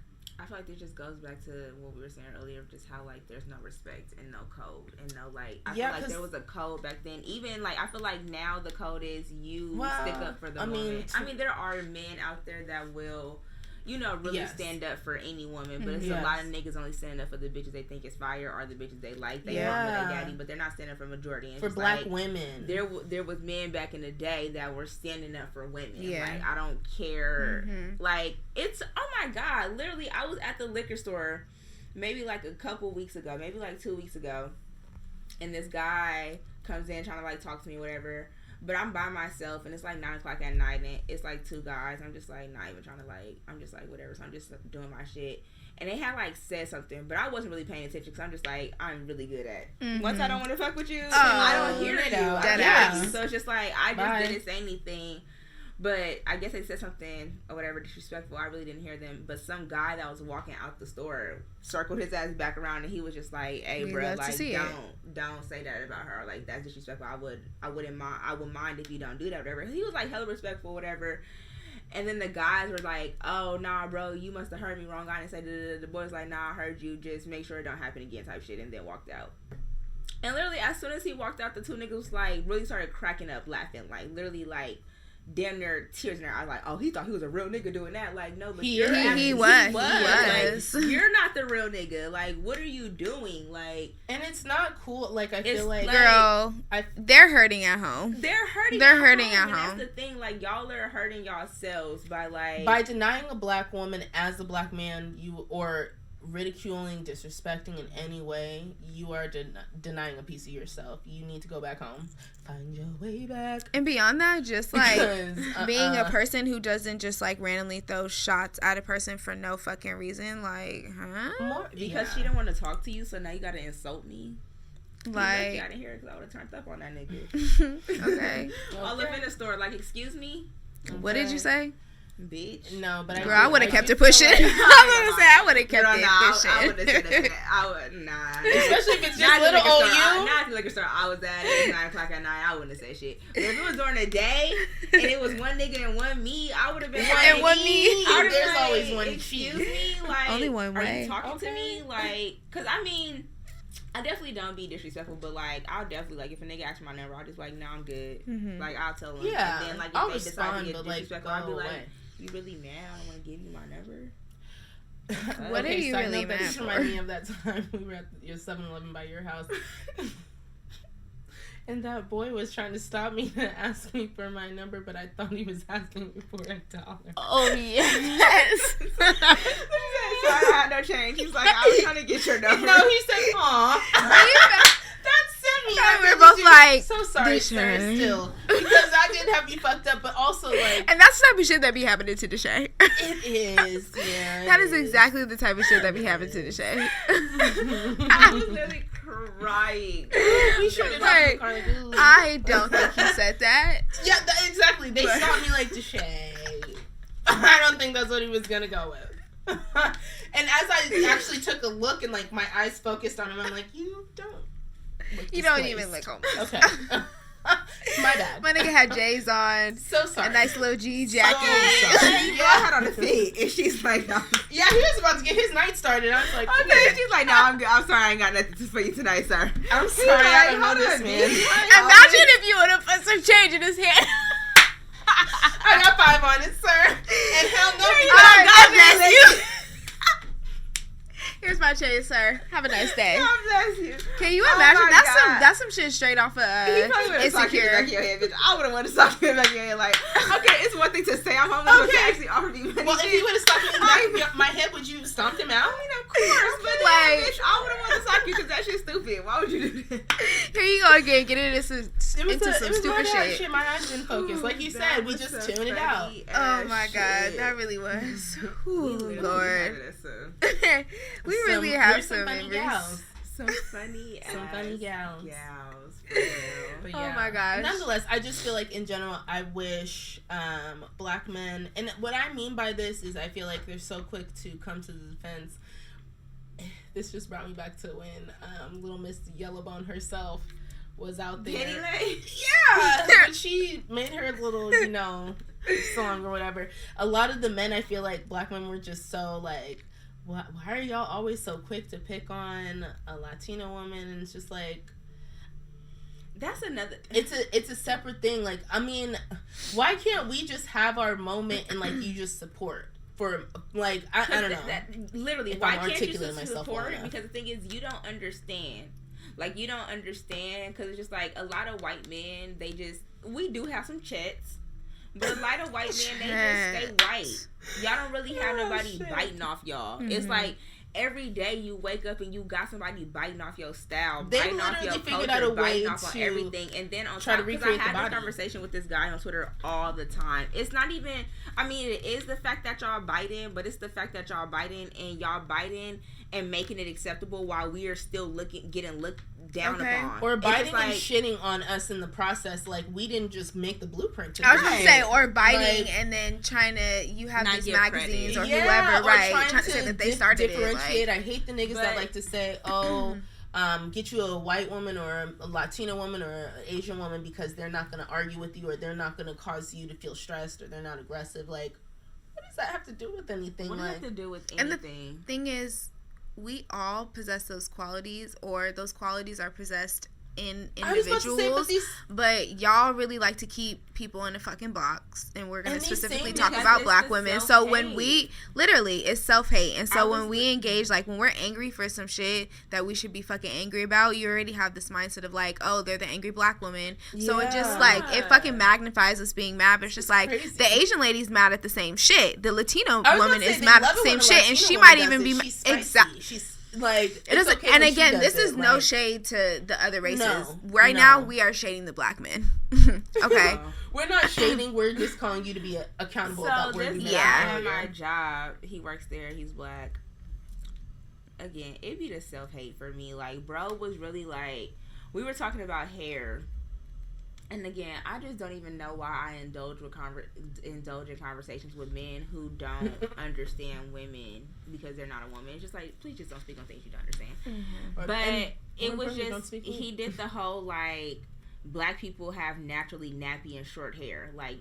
it just goes back to what we were saying earlier, just how like there's no respect and no code and no like, I feel like there was a code back then. Even like, I feel like now the code is you stick up for the woman. I mean, there are men out there that will, really stand up for any woman, but it's a lot of niggas only standing up for the bitches they think is fire or the bitches they like, they mama, they daddy, but they're not standing up for majority. And for black women. There was men back in the day that were standing up for women. Yeah. Like, I don't care. Like, it's, oh my God, literally, I was at the liquor store maybe like a couple weeks ago, maybe like 2 weeks ago, and this guy comes in trying to like talk to me, whatever. But I'm by myself, and it's like 9 o'clock at night, and it's like 2 guys. I'm just like not even trying to like. I'm just like whatever. So I'm just doing my shit, and they had like said something, but I wasn't really paying attention because I'm just like I'm really good at. Once I don't want to fuck with you, I don't hear you. So it's just like I just didn't say anything. But I guess they said something or whatever disrespectful. I really didn't hear them. But some guy that was walking out the store circled his ass back around, and he was just like, "Hey, bro, like don't say that about her. Like that's disrespectful. I wouldn't mind. I would mind if you don't do that, whatever." He was like hella respectful, whatever. And then the guys were like, "Oh nah, bro, you must have heard me wrong." I didn't say that. The boys like, "Nah, I heard you. Just make sure it don't happen again," type shit, and then walked out. And literally, as soon as he walked out, the 2 niggas like really started cracking up, laughing, like literally like. Damn near tears in their eyes, like, oh, he thought he was a real nigga doing that. Like, no, but he was. Like, you're not the real nigga. Like, what are you doing? Like, and it's not cool. Like, I feel like, girl, they're hurting at home. They're hurting at home. That's the thing. Like, y'all are hurting yourselves by denying a black woman as a black man, or ridiculing, disrespecting in any way, you are denying a piece of yourself. You need to go back home, find your way back. And beyond that, just like being a person who doesn't just like randomly throw shots at a person for no fucking reason, like, because she didn't want to talk to you, so now you gotta insult me. Like, get out of here because I would have turned up on that nigga. Okay. All up in the store, like, excuse me. What did you say? Bitch. No, but girl, I would have kept it pushing. I was gonna say I would have kept it pushing. I would have said that. I would nah. Especially if it's just little old you. Not at the liquor store I was at. It was 9 o'clock at night. I wouldn't have said shit. But if it was during the day and it was one nigga and one me, I would have been like, and one me. There's like, always one. Excuse me, like only one way. Are you talking to me? Like, cause I mean. I definitely don't be disrespectful, but like I'll definitely like if a nigga asks my number, I'll just be like, no, I'm good. Like I'll tell them. Yeah. And then like if I'll they respond, decide to get disrespectful, I'll be away. like, you really mad? I don't want to give you my number. What are you really mad This for? reminded me of that time we were at your 7-Eleven by your house. And that boy was trying to stop me to ask me for my number, but I thought he was asking me for $1. Oh, yes. So I had no change. He's like, I was trying to get your number. No, he said, aw. That's sent me. We're both like, so sorry, sir, still. Because I did have you fucked up, but also like. And that's the type of shit that be happening to Deshae. It is, yeah. That is exactly the type of shit that be happening to Deshae. I was literally crying. We should have I don't think he said that. Yeah, exactly. They stopped me like, Deshae. I don't think that's what he was gonna go with. And as I actually took a look and like my eyes focused on him, I'm like, you don't. You don't even look home. Okay. My bad. My nigga had J's on. So sorry. A nice little G jacket. I had on a feet. And she's like, no. Yeah, he was about to get his night started. I was like, okay. Yeah. She's like, no, I'm good. I'm sorry. I ain't got nothing for you tonight, sir. I'm sorry. I don't know this man. Imagine if you would have put some change in his hand. I got 5 on it, sir. And hell no. God bless you. Here's my change, sir. Have a nice day. God bless you. Can you imagine? That's some shit straight off of Insecure. I would have wanted to talk to him back in your head. Like, okay, it's one thing to say I'm homeless, but to actually offer me money. Well, if he would have stopped me in the back of my head, would you have stomped him out? I mean, of course. But then, bitch, I would have wanted to talk you because that shit's stupid. Why would you do that? Here you go again. Get into some stupid shit. My eyes didn't focus. Like you said, we just tuned it out. Oh my God, that really was. Ooh, Lord. We really have some funny gals. Some funny gals. But yeah. Oh my gosh. Nonetheless, I just feel like in general, I wish black men, and what I mean by this is I feel like they're so quick to come to the defense. This just brought me back to when Little Miss Yellowbone herself was out there. Penny Lane? Yeah. When she made her little, song or whatever. A lot of the men, I feel like black men were just so like, why are y'all always so quick to pick on a Latina woman? And it's just like, that's another. It's a separate thing. Like, I mean, why can't we just have our moment and like you just support? for like I don't know. Literally, if why I'm can't you articulating myself well support? enough. Because the thing is, you don't understand. Like, you don't understand because it's just like a lot of white men. We do have some chets. But a lot of white men, they just stay white. Y'all don't really have nobody biting off y'all. Mm-hmm. It's like every day you wake up and you got somebody biting off your style, biting off your culture, biting off on everything. And then on top, because I had this conversation with this guy on Twitter all the time. It's not even, I mean, it is the fact that y'all biting, but it's the fact that y'all biting and making it acceptable while we are still getting looked down upon. Or biting and shitting on us in the process. Like, we didn't just make the blueprint. I was going to say, or biting and then trying to, you have these magazines or whoever, right? Trying to say that they started differentiate. I hate the niggas that like to say, get you a white woman or a Latina woman or an Asian woman because they're not going to argue with you or they're not going to cause you to feel stressed or they're not aggressive. Like, what does that have to do with anything? What does that have to do with anything? And the thing is, we all possess those qualities, or those qualities are possessed in individuals, but y'all really like to keep people in a fucking box, and we're going to specifically talk about black women. So when we, literally, it's self-hate, and so when we engage, like, when we're angry for some shit that we should be fucking angry about, you already have this mindset of, like, oh, they're the angry black woman, so it just, like, it fucking magnifies us being mad, but it's just, like, the Asian lady's mad at the same shit, the Latino woman is mad at the same shit, and she might even be, exactly. Like, it doesn't, okay, and again, this is no shade to the other races. Now we are shading the black men. Okay, we're not shading. We're just calling you to be accountable about where you at my job. He works there. He's black. Again, it'd be the self-hate for me. Like, bro was really like, we were talking about hair. And again, I just don't even know why I indulge in conversations with men who don't understand women because they're not a woman. It's just like, please just don't speak on things you don't understand. Mm-hmm. But it was just, he did the whole, like, black people have naturally nappy and short hair. Like,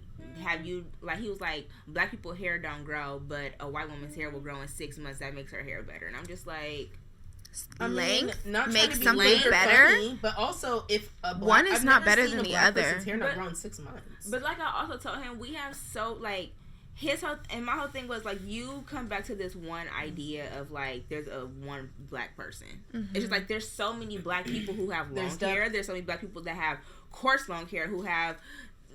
he was like, black people's hair don't grow, but a white woman's hair will grow in 6 months. That makes her hair better. And I'm just like, length makes something better, funny, but also if one is not better than the other. Hair not grown 6 months. But like I also told him, we have my whole thing was like, you come back to this one idea of like there's a one black person. Mm-hmm. It's just like there's so many black people who have long hair. There's so many black people that have coarse long hair who have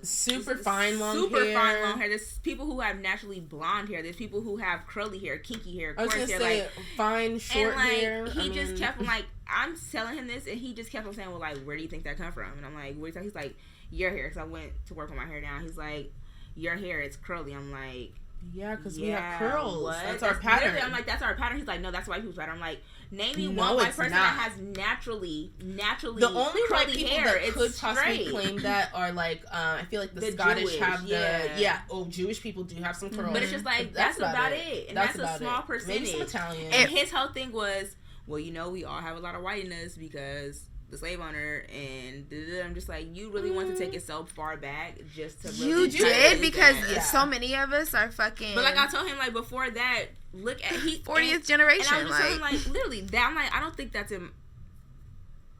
super fine long hair. There's people who have naturally blonde hair. There's people who have curly hair, kinky hair, coarse hair, like fine short hair. He just kept like, I'm telling him this, and he just kept on saying, well, like, where do you think that come from? And I'm like, where? He's like, your hair. Because I went to work on my hair now. He's like, your hair, it's curly. I'm like, yeah, because we have curls. What? That's our pattern. I'm like, that's our pattern. He's like, no, that's white people's pattern. I'm like, name me one white person that has naturally the only white people hair, that could possibly claim that are like, I feel like the Scottish Jewish, have Jewish people do have some curls, but it's just like that's about it, and that's a small percentage. Maybe some Italian. And his whole thing was, well, you know, we all have a lot of white in us because the slave owner, and I'm just like, you really want to take it so far back just to really you did because so many of us are fucking. But like I told him, like before that, look at 40th generation. And I was just telling him, like, literally that I'm like, I don't think that's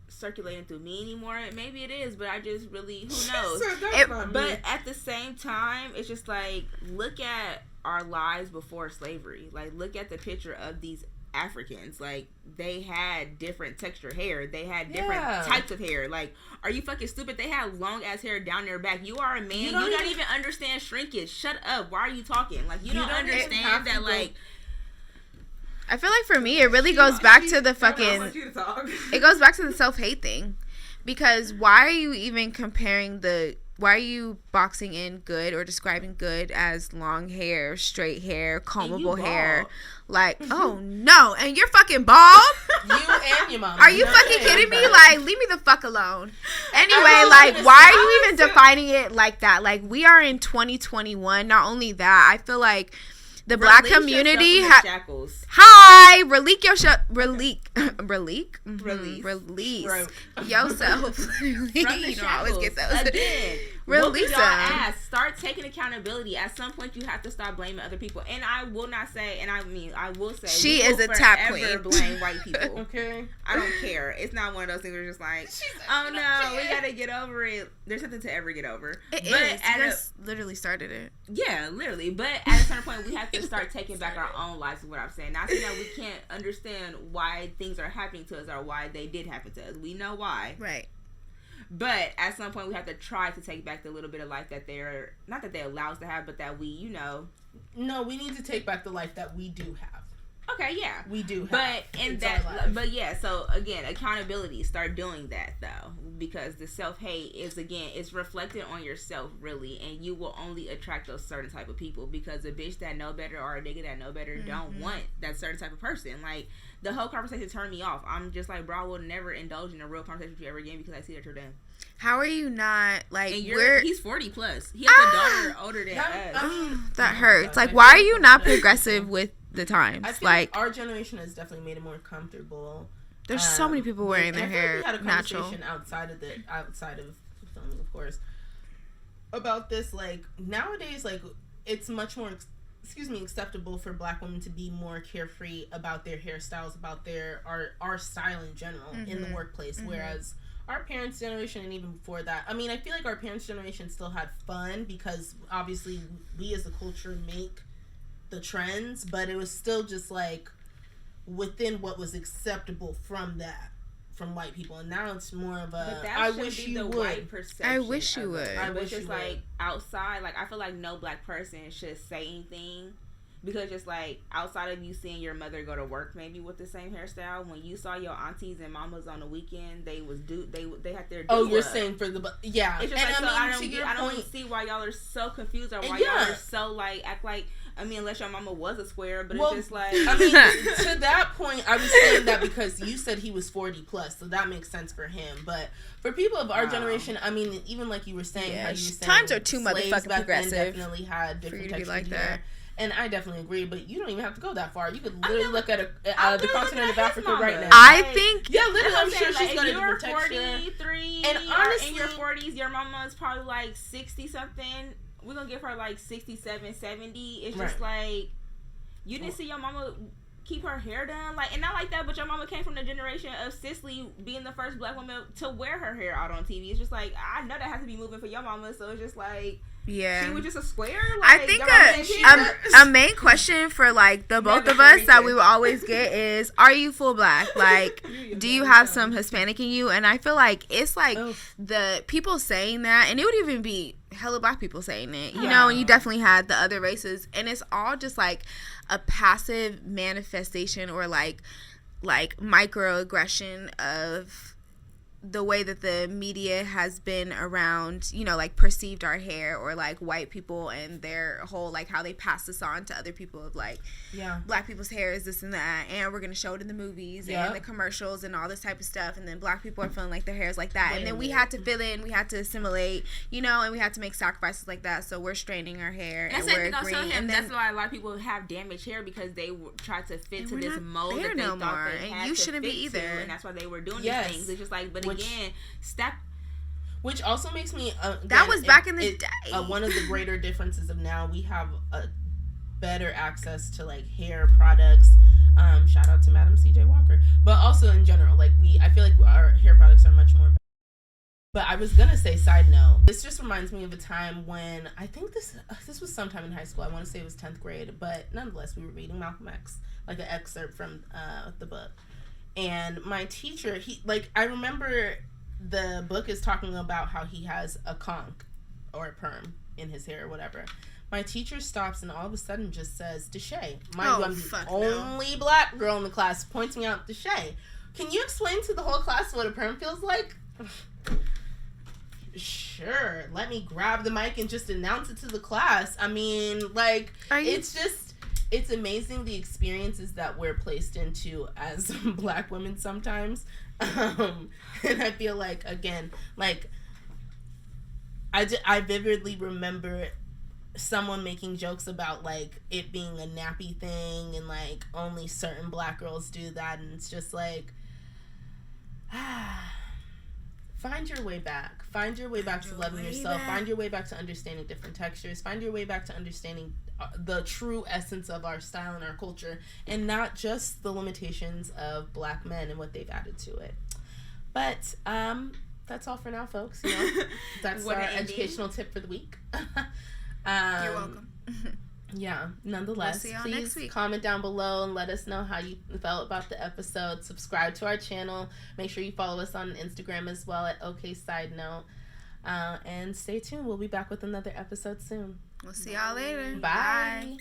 circulating through me anymore. Maybe it is, but I just really, who knows? But at the same time, it's just like, look at our lives before slavery. Like, look at the picture of these Africans. Like, they had different texture hair, they had different types of hair. Like, are you fucking stupid? They had long ass hair down their back. You are a man, you don't even understand shrinkage. Shut up. Why are you talking? Like, you don't understand that. Like, I feel like for me it really goes back to the fucking it goes back to the self-hate thing, because why are you even comparing why are you boxing in good or describing good as long hair, straight hair, combable hair? Like, oh no, and you're fucking bald? You and your mom. Are you fucking kidding me? Like, leave me the fuck alone. Anyway, like, why are you even defining it like that? Like, we are in 2021. Not only that, I feel like the black community hi, release yourself, release yourself. You know, I always get those. Again, release them. Start taking accountability. At some point, you have to stop blaming other people. And I will not say, and I mean, I will say, she is a tap queen. Blame white people. Okay, I don't care. It's not one of those things where it's just like, oh no, we gotta get over it. There's nothing to ever get over. It is. Literally started it. Yeah, literally. But at a certain point, we have to to start taking back our own lives. Is what I'm saying. Not saying that we can't understand why things are happening to us or why they did happen to us. We know why. Right. But at some point, we have to try to take back the little bit of life that they're not that they allow us to have, but that we, No, we need to take back the life that we do have. Okay, yeah, we do have. But yeah. So again, accountability. Start doing that though, because the self-hate is reflected on yourself really, and you will only attract those certain type of people because a bitch that know better or a nigga that know better don't want that certain type of person. Like the whole conversation turned me off. I'm just like, bro, I will never indulge in a real conversation with you ever again because I see that you're done. How are you not like? And he's 40 plus. He has a daughter older than us. That hurts. Like, why are you not progressive with the times? I feel like our generation has definitely made it more comfortable. There's so many people wearing their hair we had a natural. conversation outside of filming, of course, about this. Like nowadays, like it's much more, acceptable for Black women to be more carefree about their hairstyles, about our style in general in the workplace, whereas our parents' generation and even before that, I mean, I feel like our parents' generation still had fun because obviously we as a culture make the trends, but it was still just like within what was acceptable from white people, and now it's more of a I wish you would. I wish you would. I wish it's like outside. Like I feel like no Black person should say anything. Because just like outside of you seeing your mother go to work maybe with the same hairstyle, when you saw your aunties and mamas on the weekend, they had their you're saying for the yeah. It's just and like, I don't really see why y'all are so confused or why y'all are so like act like. I mean, unless your mama was a square, but it's just like I mean, to that point, I was saying that because you said he was 40 plus, so that makes sense for him. But for people of our generation, I mean, even like you were saying, how you were saying times are too motherfucking progressive. Definitely had different textures like that. And I definitely agree, but you don't even have to go that far. You could literally look at the continent of Africa right now. I think, yeah, literally, I'm sure she's got a different texture. 43, and honestly, in your 40s, your mama is probably like 60 something. We're gonna give her like 67, 70. It's just like you didn't see your mama keep her hair done, like, and not like that, but your mama came from the generation of Cicely being the first Black woman to wear her hair out on TV. It's just like I know that has to be moving for your mama, so it's just like. Yeah, she was just a square. Like, I think a main question for like the both of us that we will always get is, are you full Black? Like, do you have some Hispanic in you? And I feel like it's like the people saying that, and it would even be hella Black people saying it, you know, and you definitely had the other races, and it's all just like a passive manifestation or like microaggression of the way that the media has been around, you know, like perceived our hair, or like white people and their whole like how they pass this on to other people of like, Black people's hair is this and that, and we're gonna show it in the movies and the commercials and all this type of stuff, and then Black people are feeling like their hair is like that, and then we had to fill in, we had to assimilate, you know, and we had to make sacrifices like that, so we're straightening our hair and we're green, and that's why a lot of people have damaged hair because they try to fit to this mold that they thought they had and you shouldn't be either, and that's why they were doing these things. It's just like, but again, stop. Which also makes me that was back in the day. One of the greater differences of now, we have a better access to like hair products. Shout out to Madam CJ Walker, but also in general, like I feel like our hair products are much more. But I was gonna say, side note, this just reminds me of a time when I think this was sometime in high school. I want to say it was 10th grade, but nonetheless, we were reading Malcolm X, like an excerpt from the book. And my teacher, I remember the book is talking about how he has a conch or a perm in his hair or whatever. My teacher stops and all of a sudden just says, Deshae. I'm the only Black girl in the class, points me out, Deshae. Can you explain to the whole class what a perm feels like? Sure. Let me grab the mic and just announce it to the class. I mean, like, it's amazing the experiences that we're placed into as Black women sometimes. And I feel like, again, like, I vividly remember someone making jokes about, like, it being a nappy thing and, like, only certain Black girls do that. And it's just like, find your way back. Find your way back to loving yourself. Find your way back to understanding different textures. Find your way back to understanding the true essence of our style and our culture, and not just the limitations of Black men and what they've added to it. But that's all for now, folks. You know, that's our educational tip for the week. You're welcome. Yeah, nonetheless, we'll see y'all please next week. Comment down below and let us know how you felt about the episode. Subscribe to our channel. Make sure you follow us on Instagram as well at Sidenote. And stay tuned. We'll be back with another episode soon. We'll see y'all later. Bye.